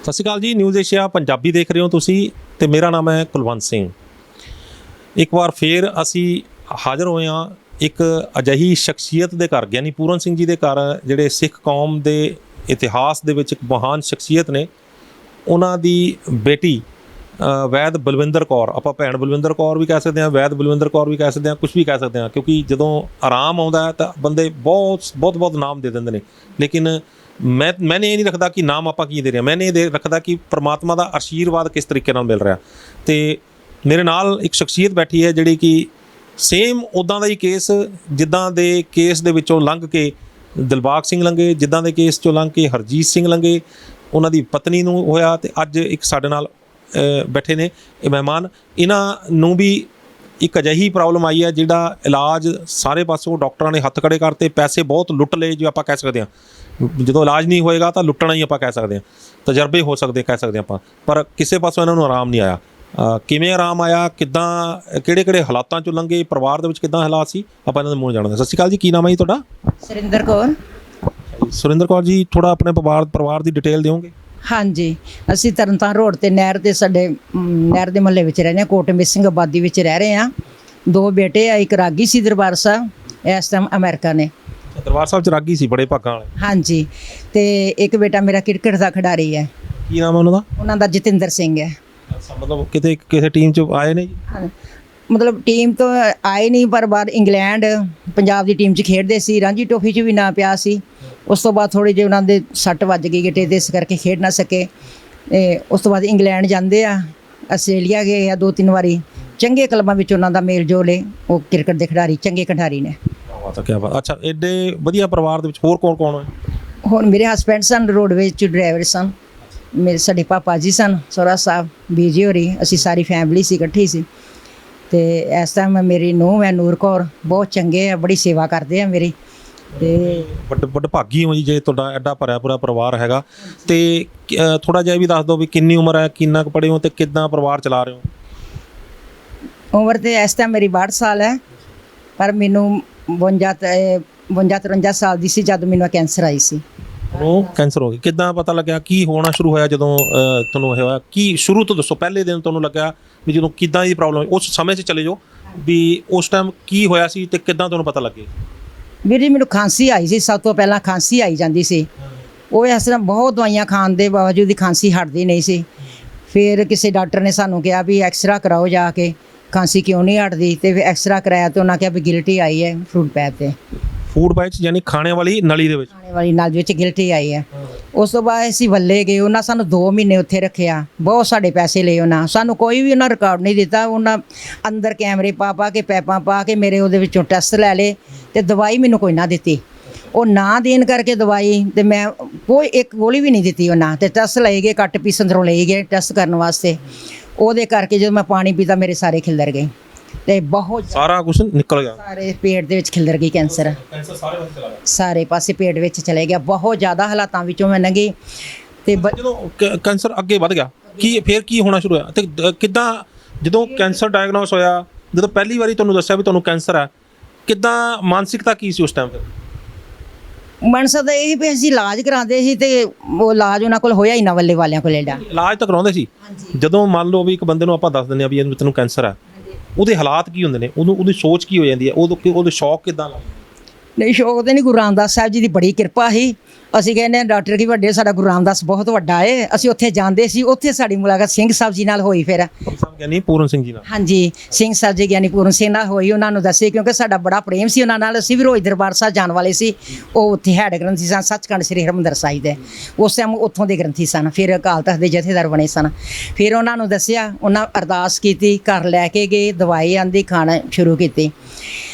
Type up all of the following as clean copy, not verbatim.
ਸਤਿ ਸ਼੍ਰੀ ਅਕਾਲ ਜੀ। News Asia Punjabi ਦੇਖ ਰਹੇ ਹੋ ਤੁਸੀਂ ਤੇ ਮੇਰਾ ਨਾਮ ਹੈ ਕੁਲਵੰਤ ਸਿੰਘ। ਇੱਕ ਵਾਰ ਫੇਰ ਅਸੀਂ ਹਾਜ਼ਰ ਹੋਏ ਹਾਂ ਇੱਕ ਅਜਿਹੀ ਸ਼ਖਸੀਅਤ ਦੇ ਘਰ, ਗਿਆਨੀ ਪੂਰਨ ਸਿੰਘ ਜੀ ਦੇ ਘਰ, ਜਿਹੜੇ ਸਿੱਖ ਕੌਮ ਦੇ ਇਤਿਹਾਸ ਦੇ ਵਿੱਚ ਇੱਕ ਮਹਾਨ ਸ਼ਖਸੀਅਤ ਨੇ। ਉਹਨਾਂ ਦੀ ਬੇਟੀ ਵੈਦ ਬਲਵਿੰਦਰ ਕੌਰ, ਆਪਾਂ ਭੈਣ ਬਲਵਿੰਦਰ ਕੌਰ ਵੀ ਕਹਿ ਸਕਦੇ ਹਾਂ, ਵੈਦ ਬਲਵਿੰਦਰ ਕੌਰ ਵੀ ਕਹਿ ਸਕਦੇ ਹਾਂ, ਕੁਛ ਵੀ ਕਹਿ ਸਕਦੇ ਹਾਂ, ਕਿਉਂਕਿ ਜਦੋਂ ਆਰਾਮ ਆਉਂਦਾ ਹੈ ਤਾਂ ਬੰਦੇ ਬਹੁਤ ਨਾਮ ਦੇ ਦਿੰਦੇ ਨੇ। ਲੇਕਿਨ मैंने ये नहीं रखता कि नाम आप की दे रहे हैं, मैंने ये रखता कि परमात्मा का आशीर्वाद किस तरीके नाल मिल रहा। तो मेरे नाल एक शख्सियत बैठी है जिहड़ी कि सेम उदां दा ही केस, जिद्दां दे केस दे विचों लंघ के दिलबाग सिंह लंघे, जिद्दां दे केस चों लंघ के हरजीत सिंह लंघे, उन्हां दी पत्नी नूं होया, ते अज एक साडे नाल बैठे ने मेहमान। इन्हां नूं भी एक अजिही प्रॉब्लम आई है जिहड़ा इलाज सारे पासों डॉक्टरां ने हत्थ खड़े करते, पैसे बहुत लुट लए जो आपां कह सकते हैं। ਜਦੋਂ ਇਲਾਜ ਨਹੀਂ ਹੋਏਗਾ ਤਾਂ ਲੁੱਟਣਾ ਹੀ ਆਪਾਂ ਕਹਿ ਸਕਦੇ ਹਾਂ, ਤਜਰਬੇ ਹੋ ਸਕਦੇ ਕਹਿ ਸਕਦੇ ਆਪਾਂ, ਪਰ ਕਿਸੇ ਪਾਸੋਂ ਇਹਨਾਂ ਨੂੰ ਆਰਾਮ ਨਹੀਂ ਆਇਆ। ਕਿਵੇਂ ਆਰਾਮ ਆਇਆ, ਕਿੱਦਾਂ, ਕਿਹੜੇ ਹਾਲਾਤਾਂ 'ਚੋਂ ਲੰਘੇ, ਪਰਿਵਾਰ ਦੇ ਵਿੱਚ ਕਿੱਦਾਂ ਹਾਲਾਤ ਸੀ, ਆਪਾਂ ਇਹਨਾਂ ਦੇ ਮੂੰਹ ਜਾਣਦੇ। ਸਤਿ ਸ਼੍ਰੀ ਅਕਾਲ ਜੀ, ਕੀ ਨਾਮ ਹੈ ਜੀ ਤੁਹਾਡਾ? ਸੁਰਿੰਦਰ ਕੌਰ। ਸੁਰਿੰਦਰ ਕੌਰ ਜੀ, ਥੋੜ੍ਹਾ ਆਪਣੇ ਪਰਿਵਾਰ ਦੀ ਡਿਟੇਲ ਦਿਓਗੇ? ਹਾਂਜੀ, ਅਸੀਂ ਤਰਨਤਾਰਨ ਰੋਡ ਤੇ ਨਹਿਰ ਦੇ ਸਾਡੇ ਨਹਿਰ ਦੇ ਮੁਹੱਲੇ ਵਿੱਚ ਰਹਿੰਦੇ ਹਾਂ, ਕੋਟ ਮਿਸਿੰਗ ਆਬਾਦੀ ਵਿੱਚ ਰਹਿ ਰਹੇ ਹਾਂ। 2 ਬੇਟੇ ਆ, ਇੱਕ ਰਾਗੀ ਸੀ ਦਰਬਾਰ ਸਾਹਿਬ, ਇਸ ਟਾਈਮ ਅਮਰੀਕਾ ਨੇ। ਦਰਬਾਰ ਸਾਹਿਬ 'ਚ ਰਾਗੀ ਸੀ, ਬੜੇ ਭਾਗਾਂ ਵਾਲੇ। ਹਾਂਜੀ, ਤੇ ਇੱਕ ਬੇਟਾ ਮੇਰਾ ਕ੍ਰਿਕਟ ਦਾ ਖਿਡਾਰੀ ਹੈ। ਕੀ ਨਾਮ ਹੈ ਉਹਨਾਂ ਦਾ? ਉਹਨਾਂ ਦਾ ਜਤਿੰਦਰ ਸਿੰਘ ਹੈ। ਮਤਲਬ ਕਿਸੇ ਟੀਮ 'ਚ ਆਏ ਨੇ ਜੀ? ਮਤਲਬ ਟੀਮ ਤੋਂ ਆਏ ਨਹੀਂ, ਪਰ ਬਾਅਦ ਇੰਗਲੈਂਡ ਪੰਜਾਬ ਦੀ ਟੀਮ 'ਚ ਖੇਡਦੇ ਸੀ, ਰਾਂਝੀ ਟਰੋਫੀ 'ਚ ਵੀ ਨਾਂ ਪਿਆ ਸੀ। ਉਸ ਤੋਂ ਬਾਅਦ ਥੋੜ੍ਹੀ ਜਿਹੀ ਉਹਨਾਂ ਦੇ ਸੱਟ ਵੱਜ ਗਈ ਗਿੱਟੇ 'ਤੇ, ਇਸ ਕਰਕੇ ਖੇਡ ਨਾ ਸਕੇ। ਉਸ ਤੋਂ ਬਾਅਦ ਇੰਗਲੈਂਡ ਜਾਂਦੇ ਆ, ਆਸਟ੍ਰੇਲੀਆ ਗਏ ਆ 2-3 ਵਾਰੀ। ਚੰਗੇ ਕਲਬਾਂ ਵਿੱਚ ਉਹਨਾਂ ਦਾ ਮੇਲ ਜੋਲ ਹੈ, ਉਹ ਕ੍ਰਿਕਟ ਦੇ ਖਿਡਾਰੀ, ਚੰਗੇ ਖਿਡਾਰੀ ਨੇ। ਕਿਆ ਬਾਤ। ਅੱਛਾ, ਐਡੇ ਵਧੀਆ ਪਰਿਵਾਰ ਦੇ ਵਿੱਚ ਹੋਰ ਕੌਣ ਹੈ? ਹੁਣ ਮੇਰੇ ਹਸਬੈਂਡ ਸਨ, ਰੋਡਵੇਜ਼ 'ਚ ਡਰਾਈਵਰ ਸਨ। ਮੇਰੇ ਸਾਡੇ ਪਾਪਾ ਜੀ ਸਨ, ਸਹੁਰਾ ਸਾਹਿਬ, ਬੀਜੀ ਹੋਰੀ, ਅਸੀਂ ਸਾਰੀ ਫੈਮਿਲੀ ਸੀ, ਇਕੱਠੀ ਸੀ। ਅਤੇ ਇਸ ਟਾਈਮ ਮੇਰੀ ਨੂੰਹ ਹੈ ਨੂਰ ਕੌਰ, ਬਹੁਤ ਚੰਗੇ ਆ, ਬੜੀ ਸੇਵਾ ਕਰਦੇ ਆ ਮੇਰੀ। ਅਤੇ ਵੱਡੇ ਭਾਗੀ ਹੋ ਜੀ ਜੇ ਤੁਹਾਡਾ ਐਡਾ ਭਰਿਆ ਪੂਰਾ ਪਰਿਵਾਰ ਹੈਗਾ। ਅਤੇ ਥੋੜ੍ਹਾ ਜਿਹਾ ਵੀ ਦੱਸ ਦਿਓ ਵੀ ਕਿੰਨੀ ਉਮਰ ਹੈ, ਕਿੰਨਾ ਕੁ ਪੜ੍ਹੇ ਹੋ ਅਤੇ ਕਿੱਦਾਂ ਪਰਿਵਾਰ ਚਲਾ ਰਹੇ ਹੋ? ਉਮਰ ਤਾਂ ਇਸ ਟਾਈਮ ਮੇਰੀ 62 ਸਾਲ ਹੈ, ਪਰ ਮੈਨੂੰ 52-53 ਸਾਲ ਦੀ ਸੀ ਜਦ ਮੈਨੂੰ ਕੈਂਸਰ ਆਈ ਸੀ। ਉਹ ਕੈਂਸਰ ਹੋ ਗਿਆ, ਕਿੱਦਾਂ ਪਤਾ ਲੱਗਿਆ, ਕੀ ਹੋਣਾ ਸ਼ੁਰੂ ਹੋਇਆ ਜਦੋਂ ਤੁਹਾਨੂੰ ਇਹ ਹੋਇਆ? ਕੀ ਸ਼ੁਰੂ ਤੋਂ ਦੱਸੋ, ਪਹਿਲੇ ਦਿਨ ਤੁਹਾਨੂੰ ਲੱਗਿਆ ਵੀ ਜਦੋਂ ਕਿੱਦਾਂ ਦੀ ਪ੍ਰੋਬਲਮ ਹੋਈ, ਉਸ ਸਮੇਂ 'ਚ ਚਲੇ ਜਾਓ ਵੀ ਉਸ ਟਾਈਮ ਕੀ ਹੋਇਆ ਸੀ ਅਤੇ ਕਿੱਦਾਂ ਤੁਹਾਨੂੰ ਪਤਾ ਲੱਗੇ? ਵੀਰ, ਮੈਨੂੰ ਖਾਂਸੀ ਆਈ ਸੀ, ਸਭ ਤੋਂ ਪਹਿਲਾਂ ਖਾਂਸੀ ਆਈ ਜਾਂਦੀ ਸੀ। ਉਹ ਇਸ ਤਰ੍ਹਾਂ ਬਹੁਤ ਦਵਾਈਆਂ ਖਾਣ ਦੇ ਬਾਵਜੂਦ ਹੀ ਖਾਂਸੀ ਹਟਦੀ ਨਹੀਂ ਸੀ। ਫਿਰ ਕਿਸੇ ਡਾਕਟਰ ਨੇ ਸਾਨੂੰ ਕਿਹਾ ਵੀ ਐਕਸਰਾ ਕਰਾਓ ਜਾ ਕੇ, ਖਾਂਸੀ ਕਿਉਂ ਨਹੀਂ ਹਟਦੀ। ਅਤੇ ਫਿਰ ਐਕਸਰਾ ਕਰਾਇਆ ਅਤੇ ਉਹਨਾਂ ਕਿਹਾ ਵੀ ਗਿਲਟੀ ਆਈ ਹੈ ਫੂਡ ਪੈਪ 'ਤੇ। ਫੂਡ ਪਾਈਪ ਯਾਨੀ ਖਾਣੇ ਵਾਲੀ ਨਲੀ ਦੇ ਵਿੱਚ? ਖਾਣੇ ਵਾਲੀ ਨਲ ਵਿੱਚ ਗਿਲਟੀ ਆਈ ਹੈ। ਉਸ ਤੋਂ ਬਾਅਦ ਅਸੀਂ ਵੱਲੇ ਗਏ, ਉਹਨਾਂ ਸਾਨੂੰ 2 ਮਹੀਨੇ ਉੱਥੇ ਰੱਖਿਆ, ਬਹੁਤ ਸਾਡੇ ਪੈਸੇ ਲਏ ਉਹਨਾਂ, ਸਾਨੂੰ ਕੋਈ ਵੀ ਉਹਨਾਂ ਰਿਕਾਰਡ ਨਹੀਂ ਦਿੱਤਾ। ਉਹਨਾਂ ਅੰਦਰ ਕੈਮਰੇ ਪਾ ਕੇ ਪੈਪਾਂ ਪਾ ਕੇ ਮੇਰੇ ਉਹਦੇ ਵਿੱਚੋਂ ਟੈਸਟ ਲੈ ਲਏ, ਅਤੇ ਦਵਾਈ ਮੈਨੂੰ ਕੋਈ ਨਾ ਦਿੱਤੀ। ਉਹ ਨਾ ਦੇਣ ਕਰਕੇ ਦਵਾਈ, ਅਤੇ ਮੈਂ ਕੋਈ ਇੱਕ ਗੋਲੀ ਵੀ ਨਹੀਂ ਦਿੱਤੀ ਉਹਨਾਂ। ਅਤੇ ਟੈਸਟ ਲਏ ਗਏ, ਕੱਟ ਪੀਸ ਅੰਦਰੋਂ ਲਏ ਗਏ ਟੈਸਟ ਕਰਨ ਵਾਸਤੇ। ਉਹਦੇ ਕਰਕੇ ਜਦੋਂ ਮੈਂ ਪਾਣੀ ਪੀਤਾ ਮੇਰੇ ਸਾਰੇ ਖਿਲਰ ਗਏ, ਅਤੇ ਬਹੁਤ ਸਾਰਾ ਕੁਝ ਨਿਕਲ ਗਿਆ, ਸਾਰੇ ਪੇਟ ਦੇ ਵਿੱਚ ਖਿਲਰ ਗਈ ਕੈਂਸਰ ਸਾਰੇ ਪਾਸੇ ਪੇਟ ਵਿੱਚ ਚਲੇ ਗਿਆ। ਬਹੁਤ ਜ਼ਿਆਦਾ ਹਾਲਾਤਾਂ ਵਿੱਚੋਂ ਮੈਂ ਲੰਘੀ। ਅਤੇ ਜਦੋਂ ਕੈਂਸਰ ਅੱਗੇ ਵੱਧ ਗਿਆ, ਕੀ ਹੋਣਾ ਸ਼ੁਰੂ ਹੋਇਆ? ਅਤੇ ਕਿੱਦਾਂ ਜਦੋਂ ਕੈਂਸਰ ਡਾਇਗਨੋਸ ਹੋਇਆ, ਜਦੋਂ ਪਹਿਲੀ ਵਾਰੀ ਤੁਹਾਨੂੰ ਦੱਸਿਆ ਵੀ ਤੁਹਾਨੂੰ ਕੈਂਸਰ ਹੈ, ਕਿੱਦਾਂ ਮਾਨਸਿਕਤਾ ਕੀ ਸੀ ਉਸ ਟਾਈਮ 'ਤੇ? ਮਨਸਾ ਇਹ ਵੀ ਅਸੀਂ ਇਲਾਜ ਕਰਾਉਂਦੇ ਸੀ, ਅਤੇ ਉਹ ਇਲਾਜ ਉਹਨਾਂ ਕੋਲ ਹੋਇਆ ਹੀ ਨਾ, ਵੱਲੇ ਵਾਲਿਆਂ ਕੋਲ ਐਡਾ ਇਲਾਜ ਤਾਂ ਕਰਾਉਂਦੇ ਸੀ। ਜਦੋਂ ਮੰਨ ਲਓ ਵੀ ਇੱਕ ਬੰਦੇ ਨੂੰ ਆਪਾਂ ਦੱਸ ਦਿੰਦੇ ਹਾਂ ਵੀ ਤੈਨੂੰ ਕੈਂਸਰ ਹੈ, ਉਹਦੇ ਹਾਲਾਤ ਕੀ ਹੁੰਦੇ ਨੇ, ਉਹਦੀ ਸੋਚ ਕੀ ਹੋ ਜਾਂਦੀ ਹੈ, ਉਹਦੇ ਸ਼ੌਕ ਕਿੱਦਾਂ ਲੱਗਦਾ? ਨਹੀਂ, ਸ਼ੌਕ ਤਾਂ ਨਹੀਂ, ਗੁਰੂ ਰਾਮਦਾਸ ਸਾਹਿਬ ਜੀ ਦੀ ਬੜੀ ਕਿਰਪਾ ਸੀ। ਅਸੀਂ ਕਹਿੰਦੇ ਹਾਂ ਡਾਕਟਰ ਕੀ ਵੱਡੇ, ਸਾਡਾ ਗੁਰੂ ਰਾਮਦਾਸ ਬਹੁਤ ਵੱਡਾ ਹੈ। ਅਸੀਂ ਉੱਥੇ ਜਾਂਦੇ ਸੀ, ਉੱਥੇ ਸਾਡੀ ਮੁਲਾਕਾਤ ਸਿੰਘ ਸਾਹਿਬ ਜੀ ਨਾਲ ਹੋਈ। ਫਿਰ ਗਿਆਨੀ ਪੂਰਨ ਸਿੰਘ ਜੀ ਨਾਲ? ਹਾਂਜੀ, ਸਿੰਘ ਸਾਹਿਬ ਜੀ ਗਿਆਨੀ ਪੂਰਨ ਸਿੰਘ ਨਾਲ ਹੋਈ। ਉਹਨਾਂ ਨੂੰ ਦੱਸੇ, ਕਿਉਂਕਿ ਸਾਡਾ ਬੜਾ ਪ੍ਰੇਮ ਸੀ ਉਹਨਾਂ ਨਾਲ। ਅਸੀਂ ਵੀ ਰੋਜ਼ ਦਰਬਾਰ ਸਾਹਿਬ ਜਾਣ ਵਾਲੇ ਸੀ। ਉਹ ਉੱਥੇ ਹੈਡ ਗ੍ਰੰਥੀ ਸਨ, ਸੱਚਖੰਡ ਸ੍ਰੀ ਹਰਿਮੰਦਰ ਸਾਹਿਬ ਦੇ, ਉਸ ਟਾਈਮ ਉੱਥੋਂ ਦੇ ਗ੍ਰੰਥੀ ਸਨ। ਫਿਰ ਅਕਾਲ ਤਖਤ ਦੇ ਜਥੇਦਾਰ ਬਣੇ ਸਨ। ਫਿਰ ਉਹਨਾਂ ਨੂੰ ਦੱਸਿਆ, ਉਹਨਾਂ ਅਰਦਾਸ ਕੀਤੀ, ਘਰ ਲੈ ਕੇ ਗਏ, ਦਵਾਈ ਆਂਦੀ, ਖਾਣਾ ਸ਼ੁਰੂ ਕੀਤੀ।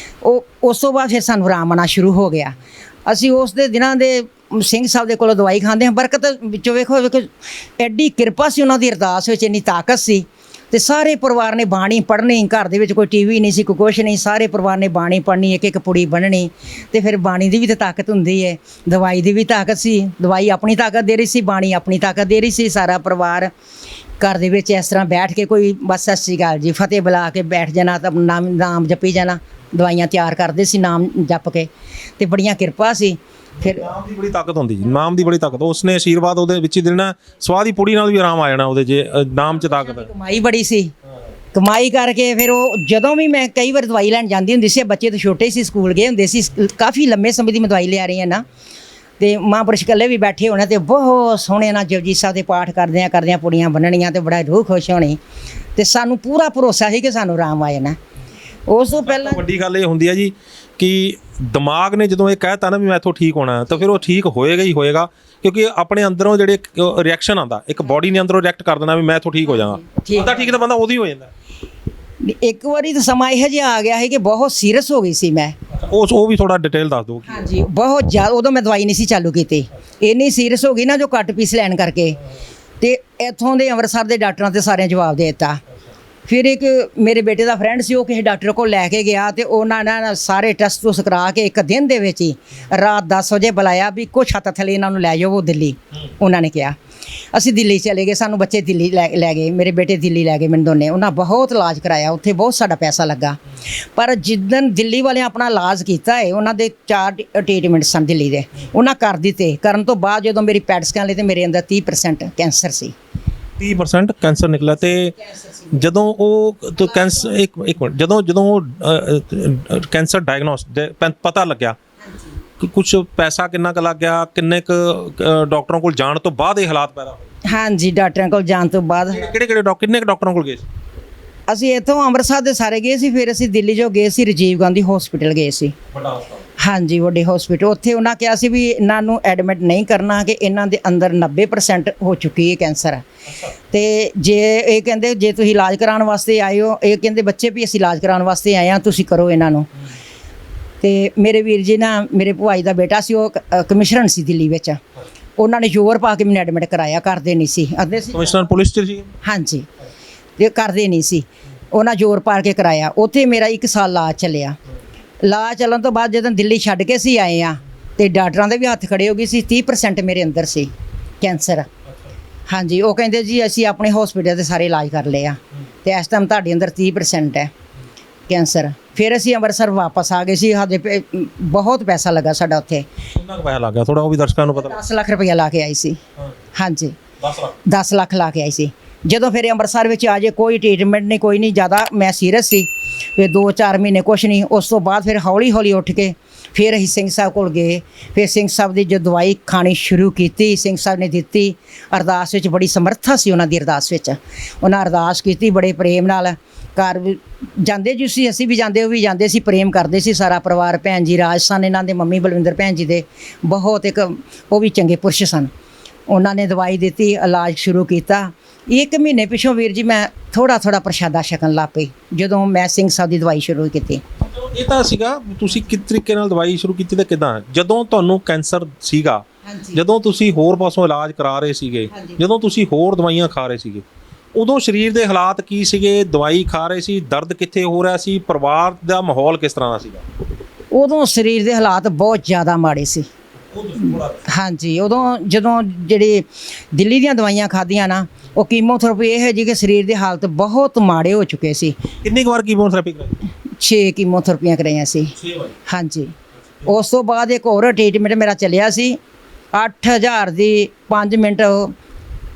ਉਸ ਤੋਂ ਬਾਅਦ ਫਿਰ ਸਾਨੂੰ ਆਰਾਮ ਆਉਣਾ ਸ਼ੁਰੂ ਹੋ ਗਿਆ। ਅਸੀਂ ਉਸ ਦੇ ਦਿਨਾਂ ਦੇ ਸਿੰਘ ਸਾਹਿਬ ਦੇ ਕੋਲੋਂ ਦਵਾਈ ਖਾਂਦੇ ਹਾਂ। ਬਰਕਤ ਵਿੱਚੋਂ ਵੇਖੋ ਐਡੀ ਕਿਰਪਾ ਸੀ ਉਹਨਾਂ ਦੀ, ਅਰਦਾਸ ਵਿੱਚ ਇੰਨੀ ਤਾਕਤ ਸੀ। ਅਤੇ ਸਾਰੇ ਪਰਿਵਾਰ ਨੇ ਬਾਣੀ ਪੜ੍ਹਨੀ, ਘਰ ਦੇ ਵਿੱਚ ਕੋਈ TV ਨਹੀਂ ਸੀ, ਕੋਈ ਕੁਛ ਨਹੀਂ, ਸਾਰੇ ਪਰਿਵਾਰ ਨੇ ਬਾਣੀ ਪੜ੍ਹਨੀ, ਇੱਕ ਪੁੜੀ ਬੰਨ੍ਹਣੀ। ਅਤੇ ਫਿਰ ਬਾਣੀ ਦੀ ਵੀ ਤਾਂ ਤਾਕਤ ਹੁੰਦੀ ਹੈ, ਦਵਾਈ ਦੀ ਵੀ ਤਾਕਤ ਸੀ। ਦਵਾਈ ਆਪਣੀ ਤਾਕਤ ਦੇ ਰਹੀ ਸੀ, ਬਾਣੀ ਆਪਣੀ ਤਾਕਤ ਦੇ ਰਹੀ ਸੀ। ਸਾਰਾ ਪਰਿਵਾਰ ਘਰ ਦੇ ਵਿੱਚ ਇਸ ਤਰ੍ਹਾਂ ਬੈਠ ਕੇ, ਕੋਈ ਬਸ ਸਤਿ ਸ਼੍ਰੀ ਅਕਾਲ ਜੀ ਫਤਿਹ ਬੁਲਾ ਕੇ ਬੈਠ ਜਾਣਾ, ਤਾਂ ਨਾਮ ਜਪੀ ਜਾਣਾ। ਦਵਾਈਆਂ ਤਿਆਰ ਕਰਦੇ ਸੀ ਨਾਮ ਜਪ ਕੇ, ਅਤੇ ਬੜੀਆਂ ਕਿਰਪਾ ਸੀ। ਫਿਰ ਨਾਮ ਦੀ ਬੜੀ ਤਾਕਤ ਹੁੰਦੀ ਜੀ, ਨਾਮ ਦੀ ਬੜੀ ਤਾਕਤ। ਉਸਨੇ ਆਸ਼ੀਰਵਾਦ ਉਹਦੇ ਵਿੱਚ ਹੀ ਦੇਣਾ, ਸਵਾਦ ਦੀ ਪੂੜੀ ਨਾਲ ਵੀ ਆਰਾਮ ਆ ਜਾਣਾ ਉਹਦੇ ਜੇ ਨਾਮ 'ਚ ਤਾਕਤ ਹੈ। ਕਮਾਈ ਬੜੀ ਸੀ, ਕਮਾਈ ਕਰਕੇ ਫਿਰ ਉਹ ਜਦੋਂ ਵੀ ਮੈਂ ਕਈ ਵਾਰ ਦਵਾਈ ਲੈਣ ਜਾਂਦੀ ਹੁੰਦੀ ਸੀ, ਬੱਚੇ ਤਾਂ ਛੋਟੇ ਸੀ, ਸਕੂਲ ਗਏ ਹੁੰਦੇ ਸੀ, ਕਾਫੀ ਲੰਮੇ ਸਮੇਂ ਦੀ ਮੈਂ ਦਵਾਈ ਲਿਆ ਰਹੀ ਹਾਂ ਨਾ, ਤੇ ਮਹਾਂਪੁਰਸ਼ ਇਕੱਲੇ ਵੀ ਬੈਠੇ ਹੋਣੇ ਤੇ ਬਹੁਤ ਸੋਹਣੇ ਨਾਲ ਜਪਜੀ ਸਾਹਿਬ ਦੇ ਪਾਠ ਕਰਦਿਆਂ ਪੁੜੀਆਂ ਬੰਨਣੀਆਂ ਤੇ ਬੜਾ ਰੂਹ ਖੁਸ਼ ਹੋਣੀ, ਤੇ ਸਾਨੂੰ ਪੂਰਾ ਭਰੋਸਾ ਸੀ ਕਿ ਸਾਨੂੰ ਆਰਾਮ ਆ ਜਾਣਾ। ਉਸ ਤੋਂ ਪਹਿਲਾਂ ਵੱਡੀ ਗੱਲ ਇਹ ਹੁੰਦੀ ਹੈ ਜੀ ਕਿ ਦਿਮਾਗ ਨੇ ਜਦੋਂ ਇਹ ਕਹਿਤਾ ਨਾ ਵੀ ਮੈਂ ਇੱਥੋਂ ਠੀਕ ਹੋਣਾ, ਤਾਂ ਫਿਰ ਉਹ ਠੀਕ ਹੋਏਗਾ ਹੀ ਹੋਏਗਾ, ਕਿਉਂਕਿ ਆਪਣੇ ਅੰਦਰੋਂ ਜਿਹੜੇ ਰਿਐਕਸ਼ਨ ਆਉਂਦਾ, ਇੱਕ ਬਾਡੀ ਨੇ ਅੰਦਰੋਂ ਰਿਐਕਟ ਕਰ ਦੇਣਾ ਵੀ ਮੈਂ ਇੱਥੋਂ ਠੀਕ ਹੋ ਜਾਵਾਂਗਾ। ਬੰਦਾ ਠੀਕ ਤਾਂ ਬੰਦਾ ਉਦੋਂ ਹੀ ਹੋ ਜਾਂਦਾ। ਇੱਕ ਵਾਰੀ ਤਾਂ ਸਮਾਂ ਇਹੋ ਜਿਹਾ ਆ ਗਿਆ ਸੀ ਕਿ ਬਹੁਤ ਸੀਰੀਅਸ ਹੋ ਗਈ ਸੀ ਮੈਂ। ਉਹ ਵੀ ਥੋੜਾ ਡਿਟੇਲ ਦੱਸ ਦਿਓ। ਹਾਂਜੀ, ਬਹੁਤ ਜ਼ਿਆਦਾ। ਉਦੋਂ ਮੈਂ ਦਵਾਈ ਨਹੀਂ ਸੀ ਚਾਲੂ ਕੀਤੀ, ਇੰਨੀ ਸੀਰੀਅਸ ਹੋ ਗਈ ਨਾ ਜੋ ਕੱਟ ਪੀਸ ਲੈਣ ਕਰਕੇ, ਤੇ ਇੱਥੋਂ ਦੇ ਅੰਮ੍ਰਿਤਸਰ ਦੇ ਡਾਕਟਰਾਂ ਤੇ ਸਾਰਿਆਂ ਜਵਾਬ ਦੇ ਦਿੱਤਾ। ਫਿਰ ਇੱਕ ਮੇਰੇ ਬੇਟੇ ਦਾ ਫਰੈਂਡ ਸੀ, ਉਹ ਕਿਸੇ ਡਾਕਟਰ ਕੋਲ ਲੈ ਕੇ ਗਿਆ ਤੇ ਉਹਨਾਂ ਨੇ ਸਾਰੇ ਟੈਸਟ ਟੂਸ ਕਰਾ ਕੇ ਇੱਕ ਦਿਨ ਦੇ ਵਿੱਚ ਹੀ ਰਾਤ 10 ਵਜੇ ਬੁਲਾਇਆ ਵੀ ਕੁਛ ਹੱਥ ਥੱਲੇ ਇਹਨਾਂ ਨੂੰ ਲੈ ਜਾਓ ਉਹ ਦਿੱਲੀ। ਉਹਨਾਂ ਨੇ ਕਿਹਾ ਅਸੀਂ ਦਿੱਲੀ ਚਲੇ ਗਏ, ਸਾਨੂੰ ਬੱਚੇ ਦਿੱਲੀ ਲੈ ਗਏ, ਮੇਰੇ ਬੇਟੇ ਦਿੱਲੀ ਲੈ ਗਏ ਮੈਨੂੰ ਦੋਨੇ। ਉਹਨਾਂ ਬਹੁਤ ਇਲਾਜ ਕਰਾਇਆ, ਉੱਥੇ ਬਹੁਤ ਸਾਡਾ ਪੈਸਾ ਲੱਗਾ। ਪਰ ਜਿੱਦਣ ਦਿੱਲੀ ਵਾਲਿਆਂ ਆਪਣਾ ਇਲਾਜ ਕੀਤਾ ਹੈ, ਉਹਨਾਂ ਦੇ 4 ਟ੍ਰੀਟਮੈਂਟ ਸਨ ਦਿੱਲੀ ਦੇ, ਉਹਨਾਂ ਕਰ ਦਿੱਤੇ। ਕਰਨ ਤੋਂ ਬਾਅਦ ਜਦੋਂ ਮੇਰੀ ਪੈਟ ਸਕੈਨ ਲਈ ਤੇ ਮੇਰੇ ਅੰਦਰ 30% ਕੈਂਸਰ ਸੀ। 30% ਕੈਂਸਰ ਨਿਕਲਿਆ। ਤੇ ਜਦੋਂ ਉਹ ਕੈਂਸਰ ਇੱਕ ਮਿੰਟ, ਜਦੋਂ ਕੈਂਸਰ ਡਾਇਗਨੋਸ ਪਤਾ ਲੱਗਿਆ ਕਿ ਕੁਝ ਪੈਸਾ ਕਿੰਨਾ ਕੁ ਲੱਗ ਗਿਆ, ਕਿੰਨੇ ਕੁ ਡਾਕਟਰਾਂ ਕੋਲ ਜਾਣ ਤੋਂ ਬਾਅਦ ਇਹ ਹਾਲਾਤ ਪੈਦਾ ਹੋਏ? ਹਾਂਜੀ, ਡਾਕਟਰਾਂ ਕੋਲ ਜਾਣ ਤੋਂ ਬਾਅਦ ਕਿਹੜੇ ਕਿੰਨੇ ਕੁ ਡਾਕਟਰਾਂ ਕੋਲ ਗਏ ਸੀ? ਅਸੀਂ ਇੱਥੋਂ ਅੰਮ੍ਰਿਤਸਰ ਦੇ ਸਾਰੇ ਗਏ ਸੀ, ਫਿਰ ਅਸੀਂ ਦਿੱਲੀ ਜੋ ਗਏ ਸੀ, ਰਾਜੀਵ ਗਾਂਧੀ ਹਸਪੀਟਲ ਗਏ ਸੀ। ਵੱਡਾ ਹਸਪਤਾਲ? ਹਾਂਜੀ, ਵੱਡੇ ਹਸਪੀਟਲ। ਉੱਥੇ ਉਹਨਾਂ ਕਿਹਾ ਸੀ ਵੀ ਇਹਨਾਂ ਨੂੰ ਐਡਮਿਟ ਨਹੀਂ ਕਰਨਾ, ਕਿ ਇਹਨਾਂ ਦੇ ਅੰਦਰ 90% ਹੋ ਚੁੱਕੀ ਹੈ ਕੈਂਸਰ। ਤੇ ਜੇ ਇਹ ਕਹਿੰਦੇ ਜੇ ਤੁਸੀਂ ਇਲਾਜ ਕਰਾਉਣ ਵਾਸਤੇ ਆਏ ਹੋ, ਇਹ ਕਹਿੰਦੇ ਬੱਚੇ ਵੀ ਅਸੀਂ ਇਲਾਜ ਕਰਾਉਣ ਵਾਸਤੇ ਆਏ ਹਾਂ, ਤੁਸੀਂ ਕਰੋ ਇਹਨਾਂ ਨੂੰ। ਤੇ ਮੇਰੇ ਵੀਰ ਜੀ ਨਾ, ਮੇਰੇ ਭੂਆਈ ਦਾ ਬੇਟਾ ਸੀ, ਉਹ ਕਮਿਸ਼ਨਰ ਸੀ ਦਿੱਲੀ ਵਿੱਚ, ਉਹਨਾਂ ਨੇ ਜ਼ੋਰ ਪਾ ਕੇ ਮੈਨੂੰ ਐਡਮਿਟ ਕਰਾਇਆ, ਕਰਦੇ ਨਹੀਂ ਸੀ, ਅੱਧੇ ਸੀ ਕਮਿਸ਼ਨਰ ਪੁਲਿਸ 'ਚ ਸੀ? ਹਾਂਜੀ, ਤੇ ਕਰਦੇ ਨਹੀਂ ਸੀ, ਉਹਨਾਂ ਜ਼ੋਰ ਪਾ ਕੇ ਕਰਾਇਆ। ਉੱਥੇ ਮੇਰਾ 1 ਸਾਲ ਇਲਾਜ ਚੱਲਿਆ। ਇਲਾਜ ਚੱਲਣ ਤੋਂ ਬਾਅਦ ਜਦੋਂ ਦਿੱਲੀ ਛੱਡ ਕੇ ਸੀ ਆਏ ਆ, ਤੇ ਡਾਕਟਰਾਂ ਦੇ ਵੀ ਹੱਥ ਖੜੇ ਹੋ ਗਏ ਸੀ। 30% ਮੇਰੇ ਅੰਦਰ ਸੀ ਕੈਂਸਰ। ਹਾਂਜੀ, ਉਹ ਕਹਿੰਦੇ ਜੀ ਅਸੀਂ ਆਪਣੇ ਹਸਪੀਟਲ ਦੇ ਸਾਰੇ ਇਲਾਜ ਕਰ ਲਏ ਆ, ਤੇ ਇਸ ਟਾਈਮ ਤੁਹਾਡੇ ਅੰਦਰ 30% ਹੈ ਕੈਂਸਰ। ਫਿਰ ਅਸੀਂ ਅੰਮ੍ਰਿਤਸਰ ਵਾਪਸ ਆ ਗਏ ਸੀ। ਸਾਡੇ ਬਹੁਤ ਪੈਸਾ ਲੱਗਾ ਸਾਡਾ ਉੱਥੇ। ਕਿੰਨਾ ਕੁ ਪੈਸਾ ਲੱਗ ਗਿਆ ਥੋੜਾ ਉਹ ਵੀ ਦਰਸ਼ਕਾਂ ਨੂੰ ਪਤਾ? 10 ਲੱਖ ਰੁਪਇਆ ਲਾ ਕੇ ਆਈ ਸੀ। ਹਾਂਜੀ, 10 ਲੱਖ ਲਾ ਕੇ ਆਈ ਸੀ। ਜਦੋਂ ਫਿਰ ਅੰਮ੍ਰਿਤਸਰ ਵਿੱਚ ਆ ਜੇ, ਕੋਈ ਟ੍ਰੀਟਮੈਂਟ ਨਹੀਂ, ਕੋਈ ਨਹੀਂ, ਜ਼ਿਆਦਾ ਮੈਂ ਸੀਰੀਅਸ ਸੀ। ਫਿਰ 2-4 ਮਹੀਨੇ ਕੁਛ ਨਹੀਂ। ਉਸ ਤੋਂ ਬਾਅਦ ਫਿਰ ਹੌਲੀ ਹੌਲੀ ਉੱਠ ਕੇ ਫਿਰ ਅਸੀਂ ਸਿੰਘ ਸਾਹਿਬ ਕੋਲ ਗਏ। ਫਿਰ ਸਿੰਘ ਸਾਹਿਬ ਦੀ ਜੋ ਦਵਾਈ ਖਾਣੀ ਸ਼ੁਰੂ ਕੀਤੀ, ਸਿੰਘ ਸਾਹਿਬ ਨੇ ਦਿੱਤੀ। ਅਰਦਾਸ ਵਿੱਚ ਬੜੀ ਸਮਰੱਥਾ ਸੀ ਉਹਨਾਂ ਦੀ, ਅਰਦਾਸ ਵਿੱਚ ਉਹਨਾਂ ਅਰਦਾਸ ਕੀਤੀ ਬੜੇ ਪ੍ਰੇਮ ਨਾਲ। ਘਰ ਵੀ ਜਾਂਦੇ ਜੀ ਸੀ, ਅਸੀਂ ਵੀ ਜਾਂਦੇ, ਉਹ ਵੀ ਜਾਂਦੇ ਸੀ, ਪ੍ਰੇਮ ਕਰਦੇ ਸੀ ਸਾਰਾ ਪਰਿਵਾਰ। ਭੈਣ ਜੀ ਰਾਜਸਥਾਨ, ਇਹਨਾਂ ਦੇ ਮੰਮੀ ਬਲਵਿੰਦਰ ਭੈਣ ਜੀ ਦੇ ਬਹੁਤ ਇੱਕ ਉਹ ਵੀ ਚੰਗੇ ਪੁਰਸ਼ ਸਨ। ਉਹਨਾਂ ਨੇ ਦਵਾਈ ਦਿੱਤੀ, ਇਲਾਜ ਸ਼ੁਰੂ ਕੀਤਾ। 1 ਮਹੀਨੇ ਪਿੱਛੋਂ ਵੀਰ ਜੀ ਮੈਂ ਥੋੜਾ ਪ੍ਰਸ਼ਾਦਾ ਛਕਣ ਲੱਗ ਪਈ, ਜਦੋਂ ਮੈਂ ਸਿੰਘ ਸਾਹਿਬ ਦੀ ਦਵਾਈ ਸ਼ੁਰੂ ਕੀਤੀ। ਇਹ ਤਾਂ ਸੀਗਾ ਤੁਸੀਂ ਕਿਸ ਤਰੀਕੇ ਨਾਲ ਦਵਾਈ ਸ਼ੁਰੂ ਕੀਤੀ ਤੇ ਕਿਦਾਂ? ਜਦੋਂ ਤੁਹਾਨੂੰ ਕੈਂਸਰ ਸੀਗਾ, ਜਦੋਂ ਤੁਸੀਂ ਹੋਰ ਪਾਸੋਂ ਇਲਾਜ ਕਰਾ ਰਹੇ ਸੀਗੇ, ਜਦੋਂ ਤੁਸੀਂ ਹੋਰ ਦਵਾਈਆਂ ਖਾ ਰਹੇ ਸੀਗੇ, ਉਦੋਂ ਸਰੀਰ ਦੇ ਹਾਲਾਤ ਕੀ ਸੀਗੇ? ਦਵਾਈ ਖਾ ਰਹੇ ਸੀ, ਦਰਦ ਕਿੱਥੇ ਹੋ ਰਿਹਾ ਸੀ, ਪਰਿਵਾਰ ਦਾ ਮਾਹੌਲ ਕਿਸ ਤਰ੍ਹਾਂ ਦਾ ਸੀਗਾ? ਉਦੋਂ ਸਰੀਰ ਦੇ ਹਾਲਾਤ ਬਹੁਤ ਜ਼ਿਆਦਾ ਮਾੜੇ ਸੀ। ਹਾਂਜੀ, ਉਦੋਂ ਜਦੋਂ ਜਿਹੜੀ ਦਿੱਲੀ ਦੀਆਂ ਦਵਾਈਆਂ ਖਾਧੀਆਂ ਨਾ, ਉਹ ਕੀਮੋਥੈਰੇਪੀ ਇਹ ਹੈ ਜੀ ਕਿ ਸਰੀਰ ਦੀ ਹਾਲਤ ਬਹੁਤ ਮਾੜੇ ਹੋ ਚੁੱਕੇ ਸੀ। ਕਿੰਨੀ ਕੁ ਵਾਰ ਕੀਮੋਥੈਰੇਪੀ ਕਰਾਈ? 6 ਕੀਮੋਥੈਰੇਪੀਆਂ ਕਰਾਈਆਂ ਸੀ। 6 ਵਾਰ? ਹਾਂਜੀ। ਉਸ ਤੋਂ ਬਾਅਦ ਇੱਕ ਹੋਰ ਟ੍ਰੀਟਮੈਂਟ ਮੇਰਾ ਚੱਲਿਆ ਸੀ, 8000 ਦੀ 5 ਮਿੰਟ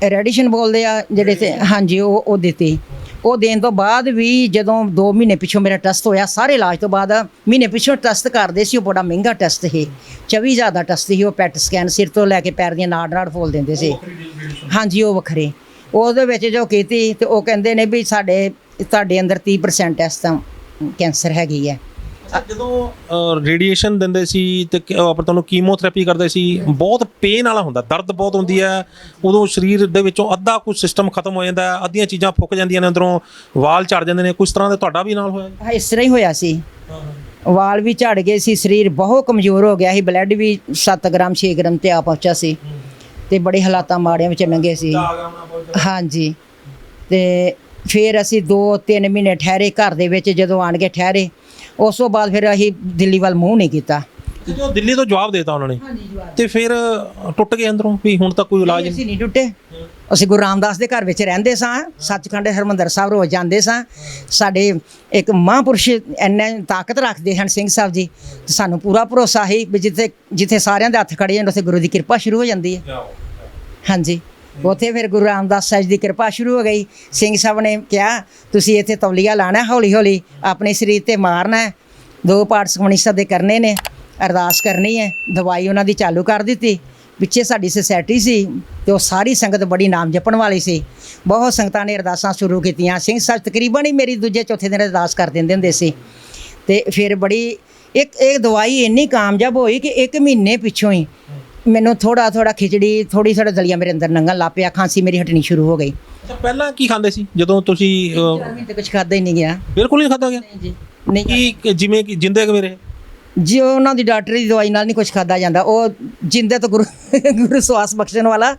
ਰੇਡੀਏਸ਼ਨ ਬੋਲਦੇ ਆ ਜਿਹੜੇ, ਤੇ ਹਾਂਜੀ ਉਹ ਦਿੱਤੀ। ਉਹ ਦੇਣ ਤੋਂ ਬਾਅਦ ਵੀ ਜਦੋਂ 2 ਮਹੀਨੇ ਪਿੱਛੋਂ ਮੇਰਾ ਟੈਸਟ ਹੋਇਆ, ਸਾਰੇ ਇਲਾਜ ਤੋਂ ਬਾਅਦ ਮਹੀਨੇ ਪਿੱਛੋਂ ਟੈਸਟ ਕਰਦੇ ਸੀ। ਉਹ ਬੜਾ ਮਹਿੰਗਾ ਟੈਸਟ ਸੀ, 24,000 ਦਾ ਟੈਸਟ ਸੀ। ਉਹ ਪੈਟ ਸਕੈਨ ਸਿਰ ਤੋਂ ਲੈ ਕੇ ਪੈਰ ਦੀਆਂ ਨਾੜ ਫੋਲ ਦਿੰਦੇ ਸੀ। ਹਾਂਜੀ, ਉਹ ਵੱਖਰੇ। ਉਹਦੇ ਵਿੱਚ ਜੋ ਕੀਤੀ ਤੇ ਉਹ ਕਹਿੰਦੇ ਨੇ ਵੀ ਤੁਹਾਡੇ ਅੰਦਰ 30% ਇਸ ਤਾਂ ਕੈਂਸਰ ਹੈਗੀ ਹੈ। ਜਦੋਂ ਰੇਡੀਏਸ਼ਨ ਦਿੰਦੇ ਸੀ ਤੇ ਆਪਾਂ ਤੁਹਾਨੂੰ ਕੀਮੋਥੈਰੇਪੀ ਕਰਦੇ ਸੀ, ਬਹੁਤ ਪੇਨ ਵਾਲਾ ਹੁੰਦਾ, ਦਰਦ ਬਹੁਤ ਹੁੰਦੀ ਹੈ। ਉਦੋਂ ਸਰੀਰ ਦੇ ਵਿੱਚੋਂ ਅੱਧਾ ਕੁਝ ਸਿਸਟਮ ਖਤਮ ਹੋ ਜਾਂਦਾ, ਅੱਧੀਆਂ ਚੀਜ਼ਾਂ ਫੁੱਕ ਜਾਂਦੀਆਂ ਨੇ ਅੰਦਰੋਂ, ਵਾਲ ਝੜ ਜਾਂਦੇ ਨੇ। ਕੁਝ ਤਰ੍ਹਾਂ ਦਾ ਤੁਹਾਡਾ ਵੀ ਨਾਲ ਹੋਇਆ? ਇਸ ਤਰ੍ਹਾਂ ਹੀ ਹੋਇਆ ਸੀ, ਵਾਲ ਵੀ ਝੜ ਗਏ ਸੀ, ਸਰੀਰ ਬਹੁਤ ਕਮਜ਼ੋਰ ਹੋ ਗਿਆ ਸੀ, ਬਲੱਡ ਵੀ 7 ਗ੍ਰਾਮ 6 ਗ੍ਰਾਮ ਤੇ ਆ ਪਹੁੰਚਿਆ ਸੀ, ਤੇ ਬੜੇ ਹਾਲਾਤਾਂ ਮਾੜਿਆਂ ਵਿੱਚ ਲੰਘੇ ਸੀ। ਹਾਂਜੀ, ਤੇ ਫਿਰ ਅਸੀਂ 2-3 ਮਹੀਨੇ ਠਹਿਰੇ ਘਰ ਦੇ ਵਿੱਚ। ਜਦੋਂ ਆਣ ਕੇ ਠਹਿਰੇ, ਉਸ ਤੋਂ ਬਾਅਦ ਫਿਰ ਅਸੀਂ ਦਿੱਲੀ ਵੱਲ ਮੂੰਹ ਨਹੀਂ ਕੀਤਾ। ਤੇ ਜੋ ਦਿੱਲੀ ਤੋਂ ਜਵਾਬ ਦੇਤਾ ਉਹਨਾਂ ਨੇ ਹਾਂਜੀ ਜਵਾਬ ਤੇ ਫਿਰ ਟੁੱਟ ਗਏ ਅੰਦਰੋਂ ਵੀ ਹੁਣ ਤੱਕ ਕੋਈ ਇਲਾਜ ਨਹੀਂ। ਅਸੀਂ ਨਹੀਂ ਟੁੱਟੇ। ਅਸੀਂ ਗੁਰੂ ਰਾਮਦਾਸ ਦੇ ਘਰ ਵਿੱਚ ਰਹਿੰਦੇ ਸਾਂ, ਸੱਚਖੰਡ ਹਰਿਮੰਦਰ ਸਾਹਿਬ ਰੋਜ਼ ਜਾਂਦੇ ਸਾਂ। ਸਾਡੇ ਇੱਕ ਮਹਾਂਪੁਰਸ਼ ਇੰਨੇ ਤਾਕਤ ਰੱਖਦੇ ਹਨ ਸਿੰਘ ਸਾਹਿਬ ਜੀ, ਤੇ ਸਾਨੂੰ ਪੂਰਾ ਭਰੋਸਾ ਹੈ ਵੀ ਜਿੱਥੇ ਸਾਰਿਆਂ ਦੇ ਹੱਥ ਖੜੇ ਹਨ ਉੱਥੇ ਗੁਰੂ ਦੀ ਕਿਰਪਾ ਸ਼ੁਰੂ ਹੋ ਜਾਂਦੀ ਹੈ। ਹਾਂਜੀ, ਉੱਥੇ ਫਿਰ ਗੁਰੂ ਰਾਮਦਾਸ ਸਾਹਿਬ ਦੀ ਕਿਰਪਾ ਸ਼ੁਰੂ ਹੋ ਗਈ। ਸਿੰਘ ਸਾਹਿਬ ਨੇ ਕਿਹਾ ਤੁਸੀਂ ਇੱਥੇ ਤੌਲੀਆ ਲਾਣਾ, ਹੌਲੀ ਹੌਲੀ ਆਪਣੇ ਸਰੀਰ ਤੇ ਮਾਰਨਾ ਹੈ, 2 ਪਾਠ ਸੁਖਮਨੀ ਸਾਹਿਬ ਦੇ ਕਰਨੇ ਨੇ, ਅਰਦਾਸ ਕਰਨੀ ਹੈ। ਦਵਾਈ ਉਹਨਾਂ ਦੀ ਚਾਲੂ ਕਰ ਦਿੱਤੀ। ਪਿੱਛੇ ਸਾਡੀ ਸੁਸਾਇਟੀ ਸੀ ਤੇ ਉਹ ਸਾਰੀ ਸੰਗਤ ਬੜੀ ਨਾਮ ਜਪਣ ਵਾਲੀ ਸੀ। ਬਹੁਤ ਸੰਗਤਾਂ ਨੇ ਅਰਦਾਸਾਂ ਸ਼ੁਰੂ ਕੀਤੀਆਂ। ਸਿੰਘ ਸਾਹਿਬ ਤਕਰੀਬਨ ਹੀ ਮੇਰੀ ਦੂਜੇ ਚੌਥੇ ਦਿਨ ਅਰਦਾਸ ਕਰ ਦਿੰਦੇ ਹੁੰਦੇ ਸੀ। ਤੇ ਫਿਰ ਬੜੀ ਇੱਕ ਦਵਾਈ ਇੰਨੀ ਕਾਮਯਾਬ ਹੋਈ ਕਿ 1 ਮਹੀਨੇ ਪਿੱਛੋਂ ਹੀ ਮੈਨੂੰ ਥੋੜਾ ਖਿਚੜੀ ਥੋੜਾ ਦਲੀਆ ਮੇਰੇ ਅੰਦਰ ਲੰਘਣ ਲੱਗ ਪਿਆ, ਖਾਂਸੀ ਮੇਰੀ ਹਟਣੀ ਸ਼ੁਰੂ ਹੋ ਗਈ। ਅੱਛਾ, ਪਹਿਲਾਂ ਕੀ ਖਾਂਦੇ ਸੀ ਜਦੋਂ ਤੁਸੀਂ 4 ਮਹੀਨੇ ਕੁਝ ਖਾਦਾ ਹੀ ਨਹੀਂ ਗਿਆ। ਬਿਲਕੁਲ ਨਹੀਂ ਖਾਧਾ ਗਿਆ? ਨਹੀਂ ਜੀ, ਨਹੀਂ। ਕੀ ਜਿਵੇਂ ਕਿ ਜਿੰਦੇ ਮੇਰੇ ਜੀ ਉਹਨਾਂ ਦੀ ਡਾਕਟਰੀ ਦੀ ਦਵਾਈ ਨਾਲ ਨਹੀਂ ਕੁਝ ਖਾਦਾ ਜਾਂਦਾ। ਉਹ ਜਿੰਦੇ ਤੋਂ ਗੁਰੂ ਸਵਾਸ ਬਖਸ਼ਣ ਵਾਲਾ।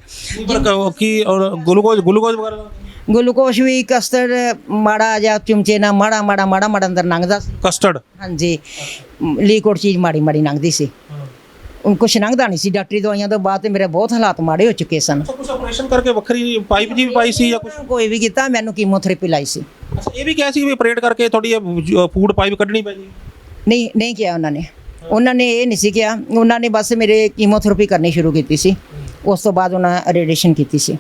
ਕੀ ਔਰ ਗਲੂਕੋਜ਼ ਵਗੈਰਾ? ਗਲੂਕੋਸ਼ ਵੀ ਕਸਟਰਡ ਮਾੜਾ ਜਾਂ ਚਮਚੇ ਨਾਲ ਮਾੜਾ ਅੰਦਰ ਲੰਘਦਾ ਸੀ। ਕਸਟਰਡ? ਹਾਂਜੀ, ਲੀਕੁਇਡ ਚੀਜ਼ ਮਾੜੀ ਲੰਘਦੀ ਸੀ। ਕੁਛ ਲੰਘਦਾ ਨਹੀਂ ਸੀ। ਡਾਕਟਰੀ ਦਵਾਈਆਂ ਤੋਂ ਬਾਅਦ ਤੇ ਮੇਰੇ ਬਹੁਤ ਹਾਲਾਤ ਮਾੜੇ ਹੋ ਚੁੱਕੇ ਸਨ। ਕੁਝ ਆਪਰੇਸ਼ਨ ਕਰਕੇ ਵੱਖਰੀ ਪਾਈਪ ਜੀ ਵੀ ਪਾਈ ਸੀ ਜਾਂ ਕੁਝ? ਕੋਈ ਵੀ ਕੀਤਾ, ਮੈਨੂੰ ਕੀਮੋਥੈਰੇਪੀ ਲਾਈ ਸੀ। ਅੱਛਾ, ਇਹ ਵੀ ਕਿਹਾ ਸੀ ਵੀ ਆਪਰੇਟ ਕਰਕੇ ਤੁਹਾਡੀ ਫੂਡ ਪਾਈਪ ਕੱਢਣੀ ਪੈ ਜੀ? ਨਹੀਂ ਕਿਹਾ ਉਹਨਾਂ ਨੇ ਇਹ ਨਹੀਂ ਸੀ ਕਿਹਾ। ਉਹਨਾਂ ਨੇ ਬਸ ਮੇਰੇ ਕੀਮੋਥੈਰੇਪੀ ਕਰਨੀ ਸ਼ੁਰੂ ਕੀਤੀ ਸੀ। ਉਸ ਤੋਂ ਬਾਅਦ ਉਹਨਾਂ ਰੇਡੀਏਸ਼ਨ ਕੀਤੀ ਸੀ।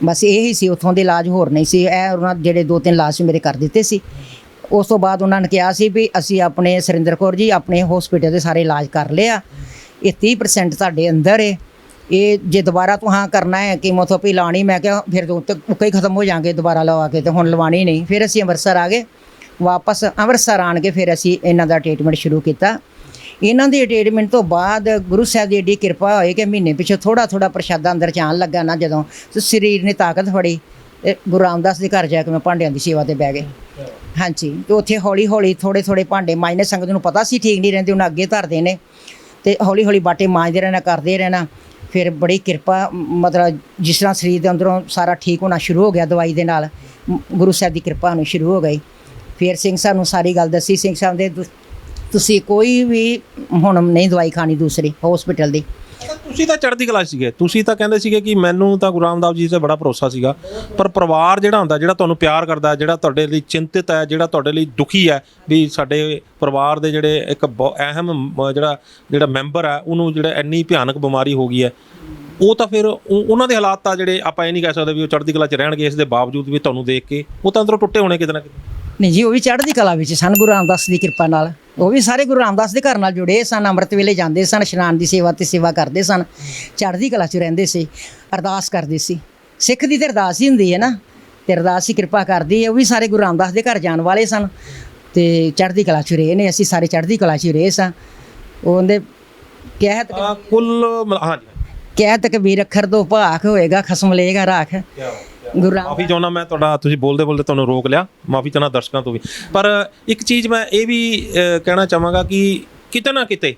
ਬਸ ਇਹੀ ਸੀ, ਉੱਥੋਂ ਦੇ ਇਲਾਜ ਹੋਰ ਨਹੀਂ ਸੀ। ਇਹ ਉਹਨਾਂ ਜਿਹੜੇ 2-3 ਇਲਾਜ ਸੀ ਮੇਰੇ ਕਰ ਦਿੱਤੇ ਸੀ। ਉਸ ਤੋਂ ਬਾਅਦ ਉਹਨਾਂ ਨੇ ਕਿਹਾ ਸੀ ਵੀ ਅਸੀਂ ਆਪਣੇ ਸੁਰਿੰਦਰ ਕੌਰ ਜੀ ਆਪਣੇ ਹਸਪੀਟਲ ਦੇ ਸਾਰੇ ਇਲਾਜ ਕਰ ਲਿਆ, ਇਹ 30% ਤੁਹਾਡੇ ਅੰਦਰ ਹੈ, ਇਹ ਜੇ ਦੁਬਾਰਾ ਤੁਹਾਂ ਕਰਨਾ ਹੈ ਕੀਮੋਥੈਰੇਪੀ ਲਾਣੀ, ਮੈਂ ਕਿਹਾ ਫਿਰ ਤੋਂ ਕਈ ਖਤਮ ਹੋ ਜਾਣਗੇ ਦੁਬਾਰਾ ਲਵਾ ਕੇ, ਤੇ ਹੁਣ ਲਵਾਣੀ ਨਹੀਂ। ਫਿਰ ਅਸੀਂ ਅੰਮ੍ਰਿਤਸਰ ਆ ਗਏ। ਵਾਪਸ ਅੰਮ੍ਰਿਤਸਰ ਆਣ ਕੇ ਫਿਰ ਅਸੀਂ ਇਹਨਾਂ ਦਾ ਟ੍ਰੀਟਮੈਂਟ ਸ਼ੁਰੂ ਕੀਤਾ। ਇਹਨਾਂ ਦੀ ਟ੍ਰੀਟਮੈਂਟ ਤੋਂ ਬਾਅਦ ਗੁਰੂ ਸਾਹਿਬ ਦੀ ਏਡੀ ਕਿਰਪਾ ਹੋਈ ਕਿ ਮਹੀਨੇ ਪਿੱਛੇ ਥੋੜਾ ਪ੍ਰਸ਼ਾਦਾ ਅੰਦਰ ਜਾਣ ਲੱਗਾ ਨਾ, ਜਦੋਂ ਸਰੀਰ ਨੇ ਤਾਕਤ ਫੜੀ, ਤੇ ਗੁਰੂ ਰਾਮਦਾਸ ਦੇ ਘਰ ਜਾ ਕੇ ਮੈਂ ਭਾਂਡਿਆਂ ਦੀ ਸੇਵਾ ਤੇ ਬਹਿ ਗਏ। ਹਾਂਜੀ, ਤੇ ਉੱਥੇ ਹੌਲੀ ਥੋੜੇ ਭਾਂਡੇ ਮਾਂਜਣੇ। ਸੰਗਤ ਨੂੰ ਪਤਾ ਸੀ ਠੀਕ ਨਹੀਂ ਰਹਿੰਦੇ, ਉਹਨਾਂ ਅੱਗੇ ਧਰਦੇ ਨੇ, ਤੇ ਹੌਲੀ ਬਾਟੇ ਮਾਂਜਦੇ ਰਹਿਣਾ, ਕਰਦੇ ਰਹਿਣਾ। ਫਿਰ ਬੜੀ ਕਿਰਪਾ, ਮਤਲਬ ਜਿਸ ਤਰ੍ਹਾਂ ਸਰੀਰ ਦੇ ਅੰਦਰੋਂ ਸਾਰਾ ਠੀਕ ਹੋਣਾ ਸ਼ੁਰੂ ਹੋ ਗਿਆ ਦਵਾਈ ਦੇ ਨਾਲ, ਗੁਰੂ ਸਾਹਿਬ ਦੀ ਕਿਰਪਾ ਹੋਣੀ ਸ਼ੁਰੂ ਹੋ ਗਈ। ਫਿਰ ਸਿੰਘ ਸਾਹਿਬ ਨੂੰ ਸਾਰੀ ਗੱਲ ਦੱਸੀ। ਸਿੰਘ ਸਾਹਿਬ ਦੇ ਤੁਸੀਂ ਕੋਈ ਵੀ ਹੁਣ ਨਹੀਂ ਦਵਾਈ ਖਾਣੀ ਦੂਸਰੀ ਹਸਪੀਟਲ ਦੀ। ਤੁਸੀਂ ਤਾਂ ਚੜ੍ਹਦੀ ਕਲਾ ਸੀਗੇ, ਤੁਸੀਂ ਤਾਂ ਕਹਿੰਦੇ ਸੀਗੇ ਕਿ ਮੈਨੂੰ ਤਾਂ ਗੁਰੂ ਰਾਮਦਾਸ ਜੀ ਤੇ ਬੜਾ ਭਰੋਸਾ ਸੀਗਾ, ਪਰ ਪਰਿਵਾਰ ਜਿਹੜਾ ਹੁੰਦਾ, ਜਿਹੜਾ ਤੁਹਾਨੂੰ ਪਿਆਰ ਕਰਦਾ, ਜਿਹੜਾ ਤੁਹਾਡੇ ਲਈ ਚਿੰਤਿਤ ਹੈ, ਜਿਹੜਾ ਤੁਹਾਡੇ ਲਈ ਦੁਖੀ ਹੈ ਵੀ ਸਾਡੇ ਪਰਿਵਾਰ ਦੇ ਜਿਹੜੇ ਇੱਕ ਅਹਿਮ ਜਿਹੜਾ ਮੈਂਬਰ ਹੈ ਉਹਨੂੰ ਜਿਹੜਾ ਇੰਨੀ ਭਿਆਨਕ ਬਿਮਾਰੀ ਹੋ ਗਈ ਹੈ, ਉਹ ਤਾਂ ਫਿਰ ਉਹਨਾਂ ਦੇ ਹਾਲਾਤ ਤਾਂ ਜਿਹੜੇ ਆਪਾਂ ਇਹ ਨਹੀਂ ਕਹਿ ਸਕਦੇ ਵੀ ਉਹ ਚੜ੍ਹਦੀ ਕਲਾ 'ਚ ਰਹਿਣਗੇ। ਇਸ ਦੇ ਬਾਵਜੂਦ ਵੀ ਤੁਹਾਨੂੰ ਦੇਖ ਕੇ ਉਹ ਤਾਂ ਅੰਦਰੋਂ ਟੁੱਟੇ ਹੋਣੇ ਕਿਤੇ ਨਾ ਕਿਤੇ। ਨਹੀਂ ਜੀ, ਉਹ ਵੀ ਚੜ੍ਹਦੀ ਕਲਾ ਵਿੱਚ ਸਨ ਗੁਰੂ ਰਾਮਦਾਸ ਦੀ ਕਿਰਪਾ ਨਾਲ। ਉਹ ਵੀ ਸਾਰੇ ਗੁਰੂ ਰਾਮਦਾਸ ਦੇ ਘਰ ਨਾਲ ਜੁੜੇ ਸਨ, ਅੰਮ੍ਰਿਤ ਵੇਲੇ ਜਾਂਦੇ ਸਨ, ਇਸ਼ਨਾਨ ਦੀ ਸੇਵਾ ਕਰਦੇ ਸਨ, ਚੜ੍ਹਦੀ ਕਲਾ 'ਚ ਰਹਿੰਦੇ ਸੀ, ਅਰਦਾਸ ਕਰਦੇ ਸੀ। ਸਿੱਖ ਦੀ ਤਾਂ ਅਰਦਾਸ ਹੀ ਹੁੰਦੀ ਹੈ ਨਾ, ਤੇ ਅਰਦਾਸ ਹੀ ਕਿਰਪਾ ਕਰਦੀ ਹੈ। ਉਹ ਵੀ ਸਾਰੇ ਗੁਰੂ ਰਾਮਦਾਸ ਦੇ ਘਰ ਜਾਣ ਵਾਲੇ ਸਨ ਤੇ ਚੜ੍ਹਦੀ ਕਲਾ 'ਚ ਰਹੇ ਨੇ। ਅਸੀਂ ਸਾਰੇ ਚੜ੍ਹਦੀ ਕਲਾ 'ਚ ਰਹੇ ਸਾਂ। ਉਹਦੇ ਕਹਿਤ ਕਬੀਰ ਅੱਖਰ ਤੋਂ ਭਾਖ ਹੋਏਗਾ, ਖਸਮ ਲਏਗਾ ਰਾਖ। ਮਾਫੀ ਚਾਹੁੰਦਾ ਮੈਂ ਤੁਹਾਡਾ, ਤੁਸੀਂ ਬੋਲਦੇ ਤੁਹਾਨੂੰ ਰੋਕ ਲਿਆ, ਮਾਫੀ ਚਾਹੁੰਦਾ ਦਰਸ਼ਕਾਂ ਤੋਂ ਵੀ। ਪਰ ਇੱਕ ਚੀਜ਼ ਮੈਂ ਇਹ ਵੀ ਕਹਿਣਾ ਚਾਹਾਂਗਾ ਕਿ ਕਿਤੇ ਨਾ ਕਿਤੇ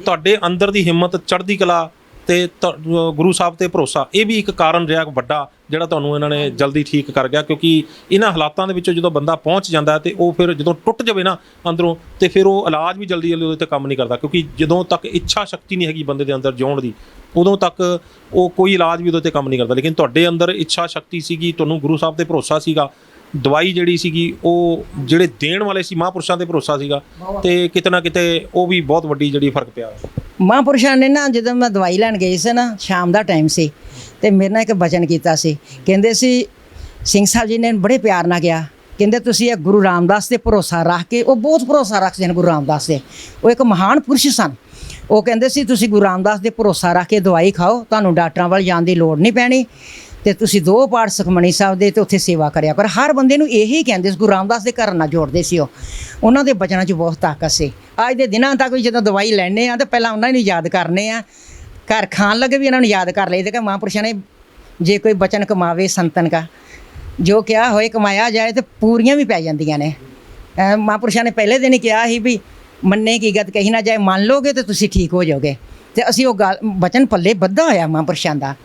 ਤੁਹਾਡੇ ਅੰਦਰ ਦੀ ਹਿੰਮਤ, ਚੜ੍ਹਦੀ ਕਲਾ ਤੇ ਗੁਰੂ ਸਾਹਿਬ ਤੇ ਭਰੋਸਾ, ਇਹ ਵੀ ਇੱਕ ਕਾਰਨ ਰਿਹਾ ਵੱਡਾ ਜਿਹੜਾ ਤੁਹਾਨੂੰ ਇਹਨਾਂ ਨੇ ਜਲਦੀ ਠੀਕ ਕਰ ਗਿਆ। ਕਿਉਂਕਿ ਇਹਨਾਂ ਹਾਲਾਤਾਂ ਦੇ ਵਿੱਚੋਂ ਜਦੋਂ ਬੰਦਾ ਪਹੁੰਚ ਜਾਂਦਾ ਤੇ ਉਹ ਫਿਰ ਜਦੋਂ ਟੁੱਟ ਜਾਵੇ ਨਾ ਅੰਦਰੋਂ, ਤੇ ਫਿਰ ਉਹ ਇਲਾਜ ਵੀ ਜਲਦੀ ਉਹਦੇ ਤੇ ਕੰਮ ਨਹੀਂ ਕਰਦਾ। ਕਿਉਂਕਿ ਜਦੋਂ ਤੱਕ ਇੱਛਾ ਸ਼ਕਤੀ ਨਹੀਂ ਹੈਗੀ ਬੰਦੇ ਦੇ ਅੰਦਰ ਜਿਉਣ ਦੀ, ਉਦੋਂ ਤੱਕ ਉਹ ਕੋਈ ਇਲਾਜ ਵੀ ਉਹਦੇ ਤੇ ਕੰਮ ਨਹੀਂ ਕਰਦਾ। ਲੇਕਿਨ ਤੁਹਾਡੇ ਅੰਦਰ ਇੱਛਾ ਸ਼ਕਤੀ ਸੀਗੀ, ਤੁਹਾਨੂੰ ਗੁਰੂ ਸਾਹਿਬ ਤੇ ਭਰੋਸਾ ਸੀਗਾ, ਦਵਾਈ ਜਿਹੜੀ ਸੀਗੀ ਉਹ ਜਿਹੜੇ ਦੇਣ ਵਾਲੇ ਸੀ ਮਹਾਂਪੁਰਸ਼ਾਂ ਤੇ ਭਰੋਸਾ ਸੀਗਾ, ਤੇ ਕਿਤੇ ਨਾ ਕਿਤੇ ਉਹ ਵੀ ਬਹੁਤ ਵੱਡੀ ਜਿਹੜੀ ਫਰਕ ਪਿਆ। ਮਹਾਂਪੁਰਸ਼ਾਂ ਨੇ ਨਾ, ਜਦੋਂ ਮੈਂ ਦਵਾਈ ਲੈਣ ਗਈ ਸੀ ਨਾ, ਸ਼ਾਮ ਦਾ ਟਾਈਮ ਸੀ, ਤੇ ਮੇਰੇ ਨਾਲ ਇੱਕ ਬਚਨ ਕੀਤਾ ਸੀ। ਕਹਿੰਦੇ ਸੀ, ਸਿੰਘ ਸਾਹਿਬ ਜੀ ਨੇ ਬੜੇ ਪਿਆਰ ਨਾਲ ਕਿਹਾ, ਕਹਿੰਦੇ ਤੁਸੀਂ ਇਹ ਗੁਰੂ ਰਾਮਦਾਸ ਤੇ ਭਰੋਸਾ ਰੱਖ ਕੇ, ਉਹ ਬਹੁਤ ਭਰੋਸਾ ਰੱਖਦੇ ਨੇ ਗੁਰੂ ਰਾਮਦਾਸ ਤੇ, ਉਹ ਇੱਕ ਮਹਾਨ ਪੁਰਸ਼ ਸਨ। ਉਹ ਕਹਿੰਦੇ ਸੀ ਤੁਸੀਂ ਗੁਰੂ ਰਾਮਦਾਸ ਦੇ ਭਰੋਸਾ ਰੱਖ ਕੇ ਦਵਾਈ ਖਾਓ, ਤੁਹਾਨੂੰ ਡਾਕਟਰਾਂ ਵੱਲ ਜਾਣ ਦੀ ਲੋੜ ਨਹੀਂ ਪੈਣੀ, ਤੇ ਤੁਸੀਂ 2 ਪਾਠ ਸੁਖਮਨੀ ਸਾਹਿਬ ਦੇ ਤੇ ਉੱਥੇ ਸੇਵਾ ਕਰਿਆ। ਪਰ ਹਰ ਬੰਦੇ ਨੂੰ ਇਹੀ ਕਹਿੰਦੇ ਸੀ, ਗੁਰੂ ਰਾਮਦਾਸ ਦੇ ਘਰ ਨਾਲ ਜੋੜਦੇ ਸੀ। ਉਹ ਉਹਨਾਂ ਦੇ ਬਚਨਾਂ 'ਚ ਬਹੁਤ ਤਾਕਤ ਸੀ। ਅੱਜ ਦੇ ਦਿਨਾਂ ਤੱਕ ਵੀ ਜਦੋਂ ਦਵਾਈ ਲੈਣੇ ਆ ਤਾਂ ਪਹਿਲਾਂ ਉਹਨਾਂ ਨੂੰ ਯਾਦ ਕਰਨੇ ਆ, ਘਰ ਖਾਣ ਲੱਗੇ ਵੀ ਇਹਨਾਂ ਨੂੰ ਯਾਦ ਕਰ ਲਈਦਾ ਕਿ ਮਹਾਂਪੁਰਸ਼ਾਂ ਨੇ ਜੇ ਕੋਈ ਬਚਨ ਕਮਾਵੇ ਸੰਤਨ ਕਾ, ਜੋ ਕਿਹਾ ਹੋਏ ਕਮਾਇਆ ਜਾਏ, ਤੇ ਪੂਰੀਆਂ ਵੀ ਪੈ ਜਾਂਦੀਆਂ ਨੇ। ਮਹਾਂਪੁਰਸ਼ਾਂ ਨੇ ਪਹਿਲੇ ਦਿਨ ਹੀ ਕਿਹਾ ਸੀ ਵੀ ਮੰਨੇ ਕੀ ਗਤ ਕਹੀ ਨਾ ਜਾਏ, ਮੰਨ ਲੋਗੇ ਤੇ ਤੁਸੀਂ ਠੀਕ ਹੋ ਜਾਓਗੇ। ਤੇ ਅਸੀਂ ਉਹ ਗੱਲ ਬਚਨ ਪੱਲੇ ਬੱਧਾ ਹੋਇਆ ਮਹਾਂਪੁਰਸ਼ਾਂ ਦਾ।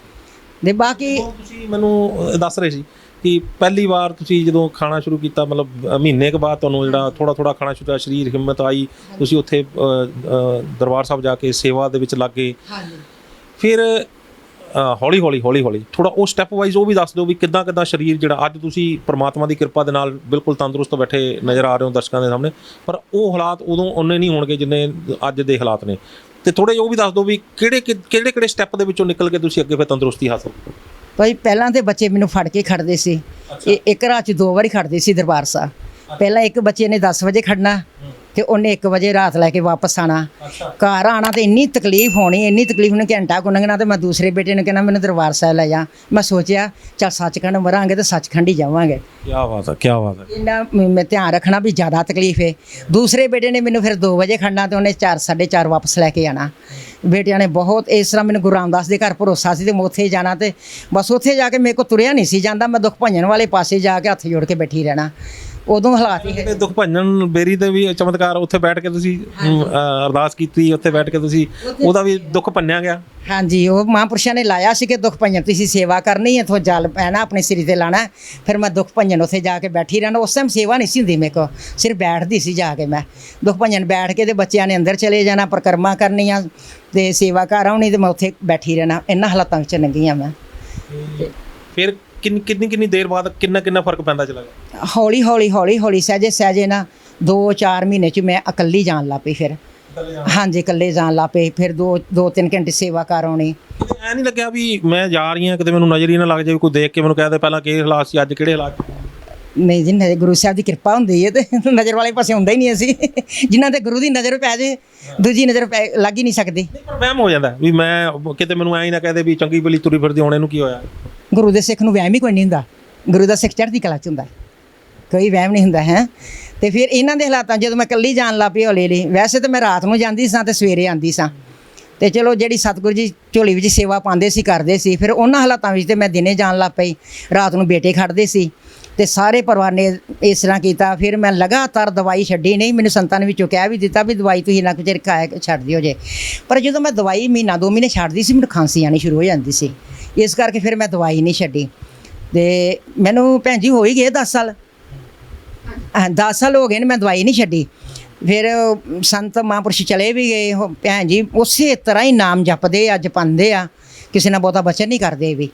ਦੇ ਬਾਕੀ ਤੁਸੀਂ ਮੈਨੂੰ ਦੱਸ ਰਹੇ ਸੀ ਕਿ ਪਹਿਲੀ ਵਾਰ ਤੁਸੀਂ ਜਦੋਂ ਖਾਣਾ ਸ਼ੁਰੂ ਕੀਤਾ, ਮਤਲਬ ਮਹੀਨੇ ਕੁ ਬਾਅਦ ਤੁਹਾਨੂੰ ਜਿਹੜਾ ਥੋੜਾ ਥੋੜਾ ਖਾਣਾ ਸ਼ੁਰੂ ਹੋਇਆ, ਸਰੀਰ ਹਿੰਮਤ ਆਈ, ਤੁਸੀਂ ਉੱਥੇ ਦਰਬਾਰ ਸਾਹਿਬ ਜਾ ਕੇ ਸੇਵਾ ਦੇ ਵਿੱਚ ਲੱਗ ਗਏ। ਫਿਰ ਹੌਲੀ ਹੌਲੀ ਥੋੜਾ ਉਹ ਸਟੈਪ ਵਾਈਜ਼ ਉਹ ਵੀ ਦੱਸ ਦਿਓ ਵੀ ਕਿੱਦਾਂ ਕਿੱਦਾਂ ਸਰੀਰ ਜਿਹੜਾ ਅੱਜ ਤੁਸੀਂ ਪ੍ਰਮਾਤਮਾ ਦੀ ਕਿਰਪਾ ਦੇ ਨਾਲ ਬਿਲਕੁਲ ਤੰਦਰੁਸਤ ਬੈਠੇ ਨਜ਼ਰ ਆ ਰਹੇ ਹੋ ਦਰਸ਼ਕਾਂ ਦੇ ਸਾਹਮਣੇ, ਪਰ ਉਹ ਹਾਲਾਤ ਉਦੋਂ ਉਹਨੇ ਨਹੀਂ ਹੋਣਗੇ ਜਿੰਨੇ ਅੱਜ ਦੇ ਹਾਲਾਤ ਨੇ। ਤੇ ਥੋੜੇ ਉਹ ਵੀ ਦੱਸ ਦਿਓ ਵੀ ਕਿਹੜੇ ਸਟੈਪ ਦੇ ਵਿੱਚੋਂ ਨਿਕਲ ਕੇ ਤੁਸੀਂ ਅੱਗੇ ਫਿਰ ਤੰਦਰੁਸਤੀ ਹਾਸਲ ਕੀਤੀ। ਭਾਈ ਪਹਿਲਾਂ ਤੇ ਬੱਚੇ ਮੈਨੂੰ ਫੜ ਕੇ ਖੜਦੇ ਸੀ, ਇੱਕ ਰਾਤ 'ਚ 2 ਵਾਰੀ ਖੜਦੇ ਸੀ ਦਰਬਾਰ ਸਾਹਿਬ। ਪਹਿਲਾਂ ਇੱਕ ਬੱਚੇ ਨੇ 10 ਵਜੇ ਖੜਨਾ ਤੇ ਉਹਨੇ 1 ਵਜੇ ਰਾਤ ਲੈ ਕੇ ਵਾਪਸ ਆਣਾ। ਘਰ ਆਣਾ ਤੇ ਇੰਨੀ ਤਕਲੀਫ ਹੋਣੀ ਘੰਟਾ ਕੁ ਲੰਘਣਾ ਤੇ ਮੈਂ ਦੂਸਰੇ ਬੇਟੇ ਨੂੰ ਕਹਿਣਾ ਮੈਨੂੰ ਦਰਬਾਰ ਸਾਹਿਬ ਲੈ ਜਾ। ਮੈਂ ਸੋਚਿਆ ਚੱਲ ਸੱਚਖੰਡ ਮਰਾਂਗੇ ਤੇ ਸੱਚਖੰਡ ਹੀ ਜਾਵਾਂਗੇ। ਕੀ ਬਾਤ ਹੈ, ਕੀ ਬਾਤ ਹੈ। ਇਹਨਾਂ ਮੈਂ ਧਿਆਨ ਰੱਖਣਾ ਵੀ ਜ਼ਿਆਦਾ ਤਕਲੀਫ ਹੈ। ਦੂਸਰੇ ਬੇਟੇ ਨੇ ਮੈਨੂੰ ਫਿਰ 2 ਵਜੇ ਖੜਨਾ ਤੇ ਉਹਨੇ 4 4:30 ਵਾਪਸ ਲੈ ਕੇ ਆਣਾ। ਬੇਟਿਆਂ ਨੇ ਬਹੁਤ ਇਸ ਤਰ੍ਹਾਂ ਮੈਨੂੰ ਗੁਰੂ ਰਾਮਦਾਸ ਦੇ ਘਰ ਭਰੋਸਾ ਸੀ ਤੇ ਮੈਂ ਉੱਥੇ ਜਾਣਾ ਤੇ ਬਸ ਉੱਥੇ ਜਾ ਕੇ ਮੇਰੇ ਕੋਲ ਤੁਰਿਆ ਨਹੀਂ ਸੀ ਜਾਂਦਾ। ਮੈਂ ਦੁੱਖ ਭੰਜਨ ਵਾਲੇ ਪਾਸੇ ਜਾ ਕੇ ਹੱਥ ਜੋੜ ਕੇ ਬੈਠੀ ਰਹਿਣਾ। ਉਦੋਂ ਹਾਲਾਤ ਹੀ ਦੁੱਖ ਭੰਜਨ ਬੇਰੀ ਦੇ ਵੀ ਚਮਤਕਾਰ, ਉੱਥੇ ਬੈਠ ਕੇ ਤੁਸੀਂ ਅਰਦਾਸ ਕੀਤੀ, ਉੱਥੇ ਬੈਠ ਕੇ ਤੁਸੀਂ ਉਹਦਾ ਵੀ ਦੁੱਖ ਭੰਨਿਆ ਗਿਆ। ਹਾਂਜੀ, ਉਹ ਮਹਾਂਪੁਰਸ਼ਾਂ ਨੇ ਲਾਇਆ ਸੀ ਕਿ ਦੁੱਖ ਭੰਜਨ ਤੁਸੀਂ ਸੇਵਾ ਕਰਨੀ ਹੈ, ਇੱਥੋਂ ਜਲ ਪੈਣਾ ਆਪਣੇ ਸਿਰ ਤੇ ਲਾਣਾ। ਫਿਰ ਮੈਂ ਦੁੱਖ ਭੰਜਨ ਉੱਥੇ ਜਾ ਕੇ ਬੈਠੀ ਰਹਿਣਾ। ਉਸ ਟਾਈਮ ਸੇਵਾ ਨਹੀਂ ਸੀ ਹੁੰਦੀ ਮੇਰੇ ਕੋਲ, ਸਿਰਫ ਬੈਠਦੀ ਸੀ ਜਾ ਕੇ ਮੈਂ ਦੁੱਖ ਭੰਜਨ ਬੈਠ ਕੇ ਤੇ ਬੱਚਿਆਂ ਨੇ ਅੰਦਰ ਚਲੇ ਜਾਣਾ, ਪਰਿਕਰਮਾ ਕਰਨੀਆਂ ਤੇ ਸੇਵਾ ਘਰ ਆਉਣੀ ਤੇ ਮੈਂ ਉੱਥੇ ਬੈਠੀ ਰਹਿਣਾ। ਇਹਨਾਂ ਹਾਲਾਤਾਂ ਵਿੱਚ ਲੰਘੀਆਂ ਮੈਂ। ਫਿਰ ਕਿੰਨੀ ਦੇਰ ਬਾਅਦ ਕਿੰਨਾ ਫਰਕ ਪੈਂਦਾ ਚਲਾ ਗਿਆ? ਹੌਲੀ ਸਹਿਜੇ ਨਾ 2-4 ਮਹੀਨੇ 'ਚ ਮੈਂ ਇਕੱਲੀ ਜਾਣ ਲੱਗ ਪਈ। ਫਿਰ ਹਾਂਜੀ ਇਕੱਲੇ ਜਾਣ ਲੱਗ ਪਏ। ਫਿਰ 2-3 ਘੰਟੇ ਸੇਵਾ ਕਰ ਆਉਣੀ। ਐ ਨਹੀਂ ਲੱਗਿਆ ਵੀ ਮੈਂ ਜਾ ਰਹੀ ਹਾਂ ਕਿਤੇ ਮੈਨੂੰ ਨਜ਼ਰ ਹੀ ਨਾ ਲੱਗ ਜਾਵੇ, ਕੋਈ ਦੇਖ ਕੇ ਮੈਨੂੰ ਕਹਿ ਦੇ ਪਹਿਲਾਂ ਕਿਹੜੇ ਹਾਲਾਤ ਸੀ, ਅੱਜ ਕਿਹੜੇ ਹਾਲਾਤ? ਨਹੀਂ ਜੀ, ਗੁਰੂ ਸਾਹਿਬ ਦੀ ਕਿਰਪਾ ਹੁੰਦੀ ਹੈ ਤੇ ਨਜ਼ਰ ਵਾਲੇ ਪਾਸੇ ਹੁੰਦਾ ਹੀ ਨਹੀਂ ਅਸੀਂ। ਜਿਨ੍ਹਾਂ ਤੇ ਗੁਰੂ ਦੀ ਨਜ਼ਰ ਪੈ ਜੇ ਦੂਜੀ ਨਜ਼ਰ ਲੱਗ ਹੀ ਨਹੀਂ ਸਕਦੀ। ਪਰ ਵਹਿਮ ਹੋ ਜਾਂਦਾ ਵੀ ਮੈਂ ਕਿਤੇ ਮੈਨੂੰ ਐਂ ਹੀ ਨਾ ਕਹਦੇ ਵੀ ਚੰਗੀ ਭਲੀ ਤੁਰੀ ਫਿਰਦੀ ਹੁਣ ਇਹਨੂੰ ਕੀ ਹੋਇਆ। ਗੁਰੂ ਦੇ ਸਿੱਖ ਨੂੰ ਵਹਿਮ ਹੀ ਕੋਈ ਨਹੀਂ ਹੁੰਦਾ। ਗੁਰੂ ਦਾ ਸਿੱਖ ਚੜ੍ਹਦੀ ਕਲਾ 'ਚ ਹੁੰਦਾ, ਕੋਈ ਵਹਿਮ ਨਹੀਂ ਹੁੰਦਾ ਹੈ। ਤੇ ਫਿਰ ਇਹਨਾਂ ਦੇ ਹਾਲਾਤਾਂ ਜਦੋਂ ਮੈਂ ਇਕੱਲੀ ਜਾਣ ਲੱਗ ਪਈ ਹੌਲੀ, ਵੈਸੇ ਤਾਂ ਮੈਂ ਰਾਤ ਨੂੰ ਜਾਂਦੀ ਸਾਂ ਤੇ ਸਵੇਰੇ ਆਉਂਦੀ ਸਾਂ। ਤੇ ਚਲੋ ਜਿਹੜੀ ਸਤਿਗੁਰੂ ਜੀ ਝੋਲੀ ਵਿੱਚ ਸੇਵਾ ਪਾਉਂਦੇ ਸੀ ਕਰਦੇ ਸੀ। ਫਿਰ ਉਹਨਾਂ ਹਾਲਾਤਾਂ ਵਿੱਚ ਤੇ ਮੈਂ ਦਿਨੇ ਜਾਣ ਲੱਗ ਪਈ। ਰਾਤ ਨੂੰ ਬੇਟੇ ਖੜਦੇ ਸੀ ਤੇ ਸਾਰੇ ਪਰਿਵਾਰ ਨੇ ਇਸ ਤਰ੍ਹਾਂ ਕੀਤਾ। ਫਿਰ ਮੈਂ ਲਗਾਤਾਰ ਦਵਾਈ ਛੱਡੀ ਨਹੀਂ। ਮੈਨੂੰ ਸੰਤਾਂ ਨੇ ਵਿੱਚੋਂ ਕਹਿ ਵੀ ਦਿੱਤਾ ਵੀ ਦਵਾਈ ਤੁਸੀਂ ਇੰਨਾ ਕੁ ਚਿਰ ਖਾਇਆ ਛੱਡ ਦਿਓ ਜੇ। ਪਰ ਜਦੋਂ ਮੈਂ ਦਵਾਈ ਮਹੀਨਾ 2 ਮਹੀਨੇ ਛੱਡਦੀ ਸੀ ਮੈਨੂੰ ਖਾਂਸੀ ਆਉਣੀ ਸ਼ੁਰੂ ਹੋ ਜਾਂਦੀ ਸੀ। ਇਸ ਕਰਕੇ ਫਿਰ ਮੈਂ ਦਵਾਈ ਨਹੀਂ ਛੱਡੀ। ਤੇ ਮੈਨੂੰ ਭੈਣ ਜੀ ਹੋ ਹੀ ਗਏ 10 ਸਾਲ 10 ਸਾਲ ਹੋ ਗਏ ਨੇ ਮੈਂ ਦਵਾਈ ਨਹੀਂ ਛੱਡੀ। ਫਿਰ ਸੰਤ ਮਹਾਂਪੁਰਸ਼ ਚਲੇ ਵੀ ਗਏ। ਭੈਣ ਜੀ ਉਸੇ ਤਰ੍ਹਾਂ ਹੀ ਨਾਮ ਜਪਦੇ ਆ, ਜਪਾਉਂਦੇ ਆ, ਕਿਸੇ ਨਾਲ ਬਹੁਤਾ ਬਚਨ ਨਹੀਂ ਕਰਦੇ ਵੀ।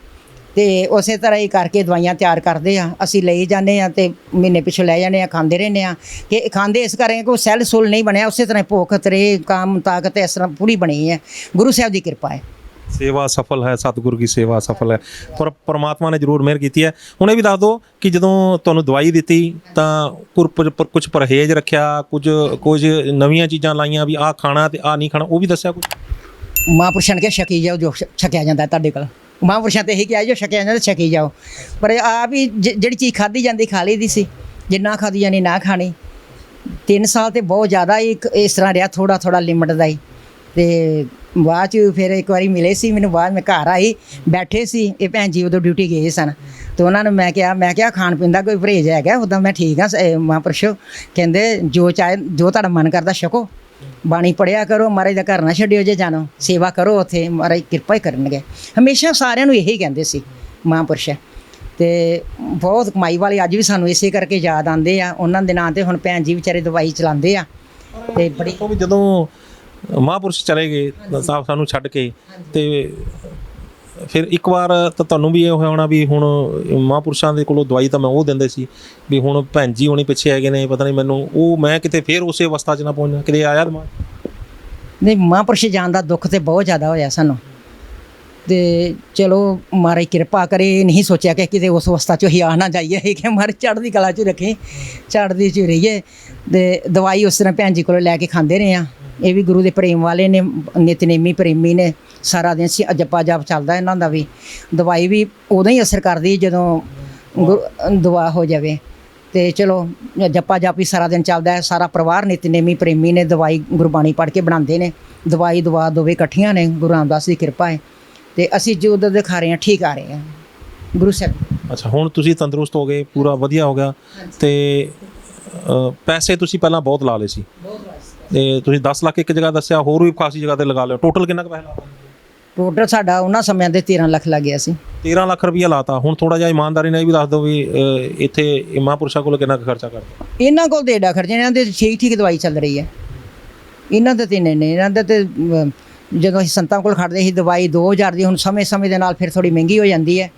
ਤੇ ਉਸੇ ਤਰ੍ਹਾਂ ਹੀ ਕਰਕੇ ਦਵਾਈਆਂ ਤਿਆਰ ਕਰਦੇ ਆ, ਅਸੀਂ ਲਈ ਜਾਂਦੇ ਆ ਤੇ ਮਹੀਨੇ ਪਿੱਛੋਂ ਲੈ ਜਾਂਦੇ ਆ, ਖਾਂਦੇ ਰਹਿੰਦੇ ਆ। ਕਿ ਖਾਂਦੇ ਇਸ ਕਰਕੇ ਕੋਈ ਸੈੱਲ ਸੁੱਲ ਨਹੀਂ ਬਣਿਆ, ਉਸੇ ਤਰ੍ਹਾਂ ਭੁੱਖ ਤਰੇ ਕਾਮ ਤਾਕਤ ਇਸ ਤਰ੍ਹਾਂ ਪੂਰੀ ਬਣੀ ਹੈ। ਗੁਰੂ ਸਾਹਿਬ ਦੀ ਕਿਰਪਾ ਹੈ। ਸੇਵਾ ਸਫਲ ਹੈ, ਸਤਿਗੁਰੂ ਦੀ ਸੇਵਾ ਸਫਲ ਹੈ, ਪਰ ਪਰਮਾਤਮਾ ਨੇ ਜ਼ਰੂਰ ਮਿਹਰ ਕੀਤੀ ਹੈ। ਹੁਣ ਇਹ ਵੀ ਦੱਸ ਦਿਓ ਕਿ ਜਦੋਂ ਤੁਹਾਨੂੰ ਦਵਾਈ ਦਿੱਤੀ ਤਾਂ ਕੁਝ ਪਰਹੇਜ਼ ਰੱਖਿਆ, ਕੁਝ ਨਵੀਆਂ ਚੀਜ਼ਾਂ ਲਾਈਆਂ ਵੀ ਆਹ ਖਾਣਾ ਤੇ ਆਹ ਨਹੀਂ ਖਾਣਾ, ਉਹ ਵੀ ਦੱਸਿਆ ਕੁਝ? ਮਹਾਂਪੁਰਸ਼ਾਂ ਨੇ ਕਿਹਾ ਛਕੀ ਜਾਓ ਜੋ ਛਕਿਆ ਜਾਂਦਾ ਤੁਹਾਡੇ ਕੋਲ। ਮਹਾਂਪੁਰਸ਼ਾਂ ਤੇ ਇਹੀ ਕਿਹਾ ਜੋ ਛਕਿਆ ਜਾਂਦਾ ਛਕੀ ਜਾਓ। ਪਰ ਆਪ ਹੀ ਜਿਹੜੀ ਚੀਜ਼ ਖਾਧੀ ਜਾਂਦੀ ਖਾ ਲਈ ਦੀ ਸੀ, ਜਿੰਨਾ ਖਾਧੀ ਜਾਣੀ ਨਾ ਖਾਣੀ। 3 ਸਾਲ ਤੇ ਬਹੁਤ ਜ਼ਿਆਦਾ ਹੀ ਇਸ ਤਰ੍ਹਾਂ ਰਿਹਾ, ਥੋੜਾ ਲਿਮਟ ਦਾ ਹੀ। ਤੇ ਬਾਅਦ 'ਚ ਫਿਰ ਇੱਕ ਵਾਰੀ ਮਿਲੇ ਸੀ ਮੈਨੂੰ, ਬਾਅਦ ਮੈਂ ਘਰ ਆਈ, ਬੈਠੇ ਸੀ ਇਹ ਭੈਣ ਜੀ ਉਦੋਂ ਡਿਊਟੀ ਗਏ ਸਨ। ਤੇ ਉਹਨਾਂ ਨੂੰ ਮੈਂ ਕਿਹਾ ਖਾਣ ਪੀਣ ਦਾ ਕੋਈ ਪਰਹੇਜ਼ ਹੈਗਾ? ਉੱਦਾਂ ਮੈਂ ਠੀਕ ਹਾਂ ਮਹਾਂਪੁਰਸ਼ੋ। ਕਹਿੰਦੇ ਜੋ ਤੁਹਾਡਾ ਮਨ ਕਰਦਾ ਛਕੋ, ਬਾਣੀ ਪੜ੍ਹਿਆ ਕਰੋ, ਮਹਾਰਾਜ ਦਾ ਘਰ ਨਾ ਛੱਡਿਓ ਜੇ ਜਾਣੋ, ਸੇਵਾ ਕਰੋ, ਉੱਥੇ ਮਹਾਰਾਜ ਕਿਰਪਾ ਹੀ ਕਰਨਗੇ। ਹਮੇਸ਼ਾ ਸਾਰਿਆਂ ਨੂੰ ਇਹੀ ਕਹਿੰਦੇ ਸੀ ਮਹਾਂਪੁਰਸ਼। ਤੇ ਬਹੁਤ ਕਮਾਈ ਵਾਲੇ ਅੱਜ ਵੀ ਸਾਨੂੰ ਇਸੇ ਕਰਕੇ ਯਾਦ ਆਉਂਦੇ ਆ ਉਹਨਾਂ ਦੇ ਨਾਂ ਤੇ। ਹੁਣ ਭੈਣ ਜੀ ਵਿਚਾਰੇ ਦਵਾਈ ਚਲਾਉਂਦੇ ਆ ਤੇ ਬੜੀ। ਜਦੋਂ ਮਹਾਂਪੁਰਸ਼ ਚਲੇ ਗਏ ਸਾਨੂੰ ਛੱਡ ਕੇ, ਤੇ ਫਿਰ ਇੱਕ ਵਾਰ ਤਾਂ ਤੁਹਾਨੂੰ ਵੀ ਇਹ ਹੋਣਾ ਵੀ ਹੁਣ ਮਹਾਂਪੁਰਸ਼ਾਂ ਦੇ ਕੋਲੋਂ ਦਵਾਈ ਤਾਂ ਮੈਂ ਉਹ ਦਿੰਦੇ ਸੀ ਵੀ ਹੁਣ ਭੈਣ ਜੀ ਹੋਣੀ ਪਿੱਛੇ ਹੈਗੇ ਨੇ, ਪਤਾ ਨਹੀਂ ਮੈਨੂੰ ਉਹ ਮੈਂ ਕਿਤੇ ਫਿਰ ਉਸੇ ਅਵਸਥਾ 'ਚ ਨਾ ਪਹੁੰਚਣਾ, ਕਿਤੇ ਆਇਆ ਦਿਮਾਗ? ਨਹੀਂ, ਮਹਾਂਪੁਰਸ਼ ਜਾਣ ਦਾ ਦੁੱਖ ਤੇ ਬਹੁਤ ਜ਼ਿਆਦਾ ਹੋਇਆ ਸਾਨੂੰ। ਤੇ ਚਲੋ ਮਹਾਰਾਜ ਕਿਰਪਾ ਕਰੇ, ਨਹੀਂ ਸੋਚਿਆ ਕਿ ਕਿਤੇ ਉਸ ਅਵਸਥਾ 'ਚੋਂ ਹੀ ਆ ਨਾ ਜਾਈਏ, ਕਿ ਮਹਾਰਾਜ ਚੜ੍ਹਦੀ ਕਲਾ 'ਚ ਰੱਖੇ, ਚੜ੍ਹਦੀ 'ਚ ਰਹੀਏ। ਤੇ ਦਵਾਈ ਉਸ ਤਰ੍ਹਾਂ ਭੈਣ ਜੀ ਕੋਲੋਂ ਲੈ ਕੇ ਖਾਂਦੇ ਰਹੇ ਆ। ਇਹ ਵੀ ਗੁਰੂ ਦੇ ਪ੍ਰੇਮ ਵਾਲੇ ਨੇ, ਨਿਤਨੇਮੀ ਪ੍ਰੇਮੀ ਨੇ, ਸਾਰਾ ਦਿਨ ਜਪਾ ਜਾਪ ਚੱਲਦਾ ਇਹਨਾਂ ਦਾ ਵੀ। ਦਵਾਈ ਵੀ ਉਦੋਂ ਹੀ ਅਸਰ ਕਰਦੀ ਜਦੋਂ ਦੁਆ ਹੋ ਜਾਵੇ। ਤੇ ਚਲੋ ਜਪਾ ਜਾਪ ਵੀ ਸਾਰਾ ਦਿਨ ਚੱਲਦਾ ਹੈ। ਸਾਰਾ ਪਰਿਵਾਰ ਨਿਤਨੇਮੀ ਪ੍ਰੇਮੀ ਨੇ, ਦਵਾਈ ਗੁਰਬਾਣੀ ਪੜ੍ਹ ਕੇ ਬਣਾਉਂਦੇ ਨੇ। ਦਵਾਈ ਦੁਆ ਦੋਵੇਂ ਇਕੱਠੀਆਂ ਨੇ, ਗੁਰੂ ਰਾਮਦਾਸ ਦੀ ਕਿਰਪਾ ਹੈ। ਤੇ ਅਸੀਂ ਜੋ ਉਦੋਂ ਦਿਖਾ ਰਹੇ ਹਾਂ ਠੀਕ ਆ ਰਹੇ ਹਾਂ ਗੁਰੂ ਸਾਹਿਬ। ਅੱਛਾ, ਹੁਣ ਤੁਸੀਂ ਤੰਦਰੁਸਤ ਹੋ ਗਏ, ਪੂਰਾ ਵਧੀਆ ਹੋ ਗਿਆ। ਤੇ ਪੈਸੇ ਤੁਸੀਂ ਪਹਿਲਾਂ ਬਹੁਤ ਲਾ ਲਏ ਸੀ, ਤੇ ਤੁਸੀਂ 10 ਲੱਖ ਇੱਕ ਜਗ੍ਹਾ ਦੱਸਿਆ, ਹੋਰ ਵੀ ਖਾਸੀ ਜਗ੍ਹਾ ਤੇ ਲਗਾ ਲਿਓ। ਟੋਟਲ ਕਿੰਨਾ ਕੁ ਪੈਸਾ ਲਾ? ਟੋਟਲ ਸਾਡਾ ਉਹਨਾਂ ਸਮਿਆਂ ਦੇ 13 ਲੱਖ ਲੱਗ ਗਿਆ ਸੀ। 13 ਲੱਖ ਰੁਪਈਆ ਲਾਤਾ। ਹੁਣ ਥੋੜਾ ਜਿਹਾ ਇਮਾਨਦਾਰੀ ਨਾਲ ਇਹ ਵੀ ਦੱਸ ਦਿਓ ਵੀ ਇੱਥੇ ਮਹਾਂਪੁਰਸ਼ਾਂ ਕੋਲ ਕਿੰਨਾ ਕੁ ਖਰਚਾ ਕਰਦੇ? ਇਹਨਾਂ ਕੋਲ ਤੇ ਏਡਾ ਖਰਚਾ, ਇਹਨਾਂ ਦੇ ਠੀਕ ਦਵਾਈ ਚੱਲ ਰਹੀ ਹੈ। ਇਹਨਾਂ ਦੇ ਤੇ ਨਹੀਂ, ਇਹਨਾਂ ਦੇ ਤੇ ਜਦੋਂ ਅਸੀਂ ਸੰਤਾਂ ਕੋਲ ਖੜਦੇ ਸੀ ਦਵਾਈ 2000 ਦੀ, ਹੁਣ ਸਮੇਂ ਦੇ ਨਾਲ ਫਿਰ ਥੋੜੀ ਮਹਿੰਗੀ ਹੋ ਜਾਂਦੀ ਹੈ।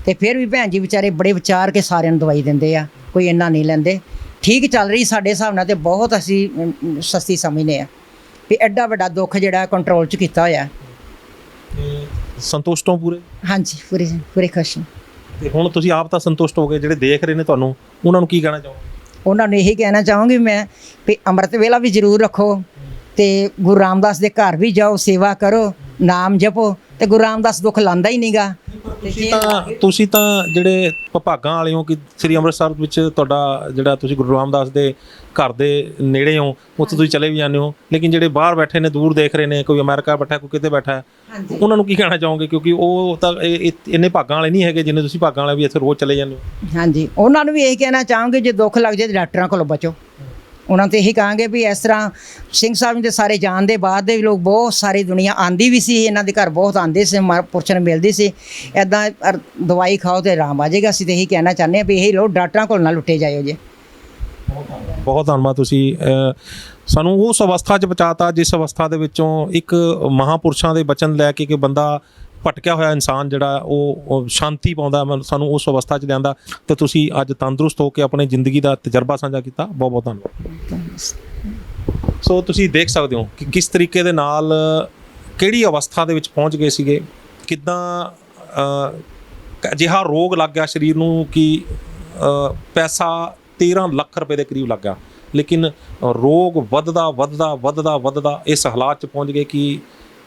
ਤੇ ਫਿਰ ਵੀ ਭੈਣ ਜੀ ਵਿਚਾਰੇ ਬੜੇ ਵਿਚਾਰ ਕੇ ਸਾਰਿਆਂ ਨੂੰ ਦਵਾਈ ਦਿੰਦੇ ਆ, ਕੋਈ ਇੰਨਾ ਨਹੀਂ ਲੈਂਦੇ। ਠੀਕ ਚੱਲ ਰਹੀ ਸਾਡੇ ਹਿਸਾਬ ਨਾਲ, ਤੇ ਬਹੁਤ ਅਸੀਂ ਸਸਤੀ ਸਮਝਦੇ ਆ ਵੀ ਐਡਾ ਵੱਡਾ ਦੁੱਖ ਜਿਹੜਾ ਕੰਟਰੋਲ 'ਚ ਕੀਤਾ ਹੋਇਆ। ਸੰਤੁਸ਼ਟ ਹੋ ਪੂਰੇ? ਹਾਂਜੀ, ਪੂਰੇ ਖੁਸ਼ ਹਾਂ। ਤੇ ਹੁਣ ਤੁਸੀਂ ਆਪ ਤਾਂ ਸੰਤੁਸ਼ਟ ਹੋ ਗਏ, ਜਿਹੜੇ ਦੇਖ ਰਹੇ ਨੇ ਤੁਹਾਨੂੰ ਉਹਨਾਂ ਨੂੰ ਕੀ ਕਹਿਣਾ ਚਾਹੋਗੇ? ਉਹਨਾਂ ਨੂੰ ਇਹੀ ਕਹਿਣਾ ਚਾਹਾਂਗੀ ਮੈਂ ਵੀ ਅੰਮ੍ਰਿਤ ਵੇਲਾ ਵੀ ਜ਼ਰੂਰ ਰੱਖੋ, ਤੇ ਗੁਰੂ ਰਾਮਦਾਸ ਦੇ ਘਰ ਵੀ ਜਾਓ, ਸੇਵਾ ਕਰੋ, ਨਾਮ ਜਪੋ, ਤੇ ਗੁਰੂ ਰਾਮਦਾਸ ਦੁੱਖ ਲਾਂਦਾ ਹੀ ਨਹੀਂਗਾ। ਤੁਸੀਂ ਤਾਂ ਜਿਹੜੇ ਭਾਗਾਂ ਵਾਲੇ ਹੋ ਕਿ ਸ੍ਰੀ ਅੰਮ੍ਰਿਤਸਰ ਵਿੱਚ ਤੁਹਾਡਾ ਜਿਹੜਾ ਤੁਸੀਂ ਗੁਰੂ ਰਾਮਦਾਸ ਦੇ ਘਰ ਦੇ ਨੇੜੇ ਹੋ, ਉੱਥੇ ਤੁਸੀਂ ਚਲੇ ਵੀ ਜਾਂਦੇ ਹੋ, ਲੇਕਿਨ ਜਿਹੜੇ ਬਾਹਰ ਬੈਠੇ ਨੇ, ਦੂਰ ਦੇਖ ਰਹੇ ਨੇ, ਕੋਈ ਅਮਰੀਕਾ ਬੈਠਾ, ਕੋਈ ਕਿਤੇ ਬੈਠਾ ਹੈ, ਉਹਨਾਂ ਨੂੰ ਕੀ ਕਹਿਣਾ ਚਾਹੋਗੇ? ਕਿਉਂਕਿ ਉਹ ਤਾਂ ਇੰਨੇ ਭਾਗਾਂ ਵਾਲੇ ਨਹੀਂ ਹੈਗੇ ਜਿੰਨੇ ਤੁਸੀਂ ਭਾਗਾਂ ਵਾਲੇ ਵੀ ਇੱਥੇ ਰੋਜ਼ ਚਲੇ ਜਾਂਦੇ ਹੋ। ਹਾਂਜੀ, ਉਹਨਾਂ ਨੂੰ ਵੀ ਇਹੀ ਕਹਿਣਾ ਚਾਹਾਂਗੇ ਜੇ ਦੁੱਖ ਲੱਗ ਜਾਏ ਤਾਂ ਡਾਕਟਰਾਂ ਕੋਲੋਂ ਬਚੋ। ਉਹਨਾਂ ਨੂੰ ਤਾਂ ਇਹੀ ਕਹਾਂਗੇ ਵੀ ਇਸ ਤਰ੍ਹਾਂ ਸਿੰਘ ਸਾਹਿਬ ਦੇ ਸਾਰੇ ਜਾਣ ਦੇ ਬਾਅਦ ਦੇ ਵੀ ਲੋਕ ਬਹੁਤ ਸਾਰੀ ਦੁਨੀਆ ਆਂਦੀ ਵੀ ਸੀ, ਇਹਨਾਂ ਦੇ ਘਰ ਬਹੁਤ ਆਉਂਦੇ ਸੀ, ਪੁਰਸ਼ਾਂ ਨੂੰ ਮਿਲਦੀ ਸੀ। ਇੱਦਾਂ ਦਵਾਈ ਖਾਓ ਤੇ ਆਰਾਮ ਆ ਜਾਏਗਾ। ਅਸੀਂ ਤਾਂ ਇਹੀ ਕਹਿਣਾ ਚਾਹੁੰਦੇ ਹਾਂ ਵੀ ਇਹੀ ਲੋਕ ਡਾਕਟਰਾਂ ਕੋਲ ਨਾ ਲੁੱਟੇ ਜਾਇਓ ਜੇ। ਬਹੁਤ ਧੰਨਵਾਦ, ਤੁਸੀਂ ਸਾਨੂੰ ਉਸ ਅਵਸਥਾ 'ਚ ਪਹੁੰਚਾਤਾ ਜਿਸ ਅਵਸਥਾ ਦੇ ਵਿੱਚੋਂ ਇੱਕ ਮਹਾਂਪੁਰਸ਼ਾਂ ਦੇ ਬਚਨ ਲੈ ਕੇ ਕਿ ਬੰਦਾ ਭਟਕਿਆ ਹੋਇਆ ਇਨਸਾਨ ਜਿਹੜਾ ਉਹ ਸ਼ਾਂਤੀ ਪਾਉਂਦਾ, ਸਾਨੂੰ ਉਸ ਅਵਸਥਾ 'ਚ ਲਿਆਂਦਾ। ਤੇ ਤੁਸੀਂ ਅੱਜ ਤੰਦਰੁਸਤ ਹੋ ਕੇ ਆਪਣੀ ਜ਼ਿੰਦਗੀ ਦਾ ਤਜਰਬਾ ਸਾਂਝਾ ਕੀਤਾ। ਬਹੁਤ ਬਹੁਤ ਧੰਨਵਾਦ। ਸੋ ਤੁਸੀਂ ਦੇਖ ਸਕਦੇ ਹੋ ਕਿ ਕਿਸ ਤਰੀਕੇ ਦੇ ਨਾਲ ਕਿਹੜੀ ਅਵਸਥਾ ਦੇ ਵਿੱਚ ਪਹੁੰਚ ਗਏ ਸੀਗੇ, ਕਿੱਦਾਂ ਅਜਿਹਾ ਰੋਗ ਲੱਗ ਗਿਆ ਸਰੀਰ ਨੂੰ ਕਿ ਪੈਸਾ 13 ਲੱਖ ਰੁਪਏ ਦੇ ਕਰੀਬ ਲੱਗ ਗਿਆ, ਲੇਕਿਨ ਰੋਗ ਵੱਧਦਾ ਇਸ ਹਾਲਾਤ 'ਚ ਪਹੁੰਚ ਗਏ ਕਿ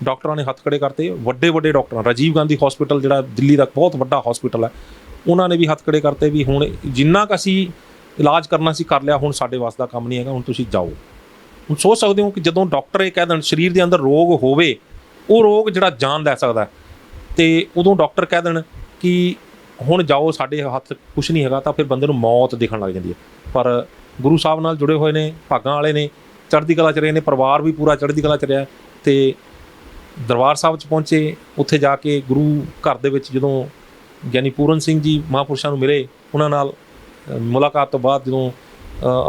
ਡਾਕਟਰਾਂ ਨੇ ਹੱਥ ਖੜੇ ਕਰਤੇ। ਵੱਡੇ ਡਾਕਟਰਾਂ, ਰਾਜੀਵ ਗਾਂਧੀ ਹਸਪੀਟਲ ਜਿਹੜਾ ਦਿੱਲੀ ਦਾ ਬਹੁਤ ਵੱਡਾ ਹਸਪੀਟਲ ਹੈ, ਉਹਨਾਂ ਨੇ ਵੀ ਹੱਥ ਖੜੇ ਕਰਤੇ ਵੀ ਹੁਣ ਜਿੰਨਾ ਕੁ ਅਸੀਂ ਇਲਾਜ ਕਰਨਾ ਸੀ ਕਰ ਲਿਆ, ਹੁਣ ਸਾਡੇ ਵਾਸ ਦਾ ਕੰਮ ਨਹੀਂ ਹੈਗਾ, ਹੁਣ ਤੁਸੀਂ ਜਾਓ। ਹੁਣ ਸੋਚ ਸਕਦੇ ਹੋ ਕਿ ਜਦੋਂ ਡਾਕਟਰ ਇਹ ਕਹਿ ਦੇਣ ਸਰੀਰ ਦੇ ਅੰਦਰ ਰੋਗ ਹੋਵੇ, ਉਹ ਰੋਗ ਜਿਹੜਾ ਜਾਨ ਲੈ ਸਕਦਾ, ਤੇ ਉਦੋਂ ਡਾਕਟਰ ਕਹਿ ਦੇਣ ਕਿ ਹੁਣ ਜਾਓ, ਸਾਡੇ ਹੱਥ ਕੁਛ ਨਹੀਂ ਹੈਗਾ, ਤਾਂ ਫਿਰ ਬੰਦੇ ਨੂੰ ਮੌਤ ਦਿਖਣ ਲੱਗ ਜਾਂਦੀ ਹੈ। ਪਰ ਗੁਰੂ ਸਾਹਿਬ ਨਾਲ ਜੁੜੇ ਹੋਏ ਨੇ, ਭਾਗਾਂ ਵਾਲੇ ਨੇ, ਚੜ੍ਹਦੀ ਕਲਾ 'ਚ ਰਹੇ ਨੇ, ਪਰਿਵਾਰ ਵੀ ਪੂਰਾ ਚੜ੍ਹਦੀ ਕਲਾ 'ਚ ਰਿਹਾ। ਤੇ ਦਰਬਾਰ ਸਾਹਿਬ 'ਚ ਪਹੁੰਚੇ, ਉੱਥੇ ਜਾ ਕੇ ਗੁਰੂ ਘਰ ਦੇ ਵਿੱਚ ਜਦੋਂ ਗਿਆਨੀ ਪੂਰਨ ਸਿੰਘ ਜੀ ਮਹਾਂਪੁਰਸ਼ਾਂ ਨੂੰ ਮਿਲੇ, ਉਹਨਾਂ ਨਾਲ ਮੁਲਾਕਾਤ ਤੋਂ ਬਾਅਦ ਜਦੋਂ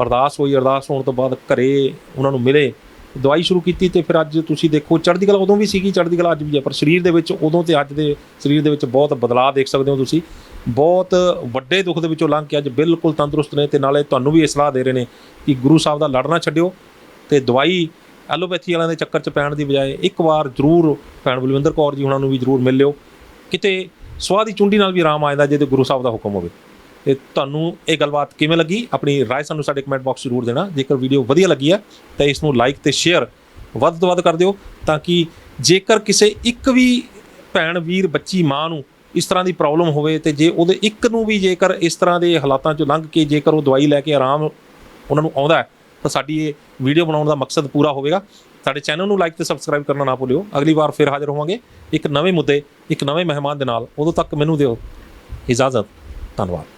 ਅਰਦਾਸ ਹੋਈ, ਅਰਦਾਸ ਹੋਣ ਤੋਂ ਬਾਅਦ ਘਰੇ ਉਹਨਾਂ ਨੂੰ ਮਿਲੇ, ਦਵਾਈ ਸ਼ੁਰੂ ਕੀਤੀ। ਤੇ ਫਿਰ ਅੱਜ ਤੁਸੀਂ ਦੇਖੋ ਚੜ੍ਹਦੀ ਕਲਾ ਉਦੋਂ ਵੀ ਸੀਗੀ, ਚੜ੍ਹਦੀ ਕਲਾ ਅੱਜ ਵੀ ਹੈ, ਪਰ ਸਰੀਰ ਦੇ ਵਿੱਚ ਉਦੋਂ ਤੇ ਅੱਜ ਦੇ ਸਰੀਰ ਦੇ ਵਿੱਚ ਬਹੁਤ ਬਦਲਾਅ ਦੇਖ ਸਕਦੇ ਹੋ ਤੁਸੀਂ। ਬਹੁਤ ਵੱਡੇ ਦੁੱਖ ਦੇ ਵਿੱਚੋਂ ਲੰਘ ਕੇ ਅੱਜ ਬਿਲਕੁਲ ਤੰਦਰੁਸਤ ਨੇ। ਤੇ ਨਾਲੇ ਤੁਹਾਨੂੰ ਵੀ ਇਹ ਸਲਾਹ ਦੇ ਰਹੇ ਨੇ ਕਿ ਗੁਰੂ ਸਾਹਿਬ ਦਾ ਲੜਨਾ ਛੱਡਿਓ, ਤੇ ਦਵਾਈ ਐਲੋਪੈਥੀ ਵਾਲਿਆਂ ਦੇ ਚੱਕਰ 'ਚ ਪੈਣ ਦੀ ਬਜਾਏ ਇੱਕ ਵਾਰ ਜ਼ਰੂਰ ਭੈਣ ਬਲਵਿੰਦਰ ਕੌਰ ਜੀ ਉਹਨਾਂ ਨੂੰ ਵੀ ਜ਼ਰੂਰ ਮਿਲ ਲਿਓ। ਕਿਤੇ ਸਵਾਹ ਦੀ ਚੁੰਡੀ ਨਾਲ ਵੀ ਆਰਾਮ ਆ ਜਾਂਦਾ ਜੇ ਗੁਰੂ ਸਾਹਿਬ ਦਾ ਹੁਕਮ ਹੋਵੇ। ਤੇ ਤੁਹਾਨੂੰ ਇਹ ਗੱਲਬਾਤ ਕਿਵੇਂ ਲੱਗੀ, ਆਪਣੀ ਰਾਏ ਸਾਨੂੰ ਸਾਡੇ ਕਮੈਂਟ ਬਾਕਸ ਜ਼ਰੂਰ ਦੇਣਾ। ਜੇਕਰ ਵੀਡੀਓ ਵਧੀਆ ਲੱਗੀ ਹੈ ਤਾਂ ਇਸ ਨੂੰ ਲਾਈਕ ਤੇ ਸ਼ੇਅਰ ਵੱਧ ਤੋਂ ਵੱਧ ਕਰ ਦਿਓ, ਤਾਂ ਕਿ ਜੇਕਰ ਕਿਸੇ ਇੱਕ ਵੀ ਭੈਣ, ਵੀਰ, ਬੱਚੀ, ਮਾਂ ਨੂੰ ਇਸ ਤਰ੍ਹਾਂ ਦੀ ਪ੍ਰੋਬਲਮ ਹੋਵੇ, ਤੇ ਜੇ ਉਹਦੇ ਇੱਕ ਨੂੰ ਵੀ ਜੇਕਰ ਇਸ ਤਰ੍ਹਾਂ ਦੇ ਹਾਲਾਤਾਂ 'ਚੋਂ ਲੰਘ ਕੇ ਜੇਕਰ ਉਹ ਦਵਾਈ ਲੈ ਕੇ ਆਰਾਮ ਉਹਨਾਂ ਨੂੰ ਆਉਂਦਾ ਹੈ, ਤਾਂ ਸਾਡੀ ਇਹ ਵੀਡੀਓ ਬਣਾਉਣ ਦਾ ਮਕਸਦ ਪੂਰਾ ਹੋਵੇਗਾ। ਸਾਡੇ ਚੈਨਲ ਨੂੰ ਲਾਈਕ ਤੇ ਸਬਸਕ੍ਰਾਈਬ ਕਰਨਾ ਨਾ ਭੁੱਲਿਓ। ਅਗਲੀ ਵਾਰ ਫਿਰ ਹਾਜ਼ਰ ਹੋਵਾਂਗੇ ਇੱਕ ਨਵੇਂ ਮੁੱਦੇ, ਇੱਕ ਨਵੇਂ ਮਹਿਮਾਨ ਦੇ ਨਾਲ। ਉਦੋਂ ਤੱਕ ਮੈਨੂੰ ਦਿਓ ਇਜਾਜ਼ਤ। ਧੰਨਵਾਦ।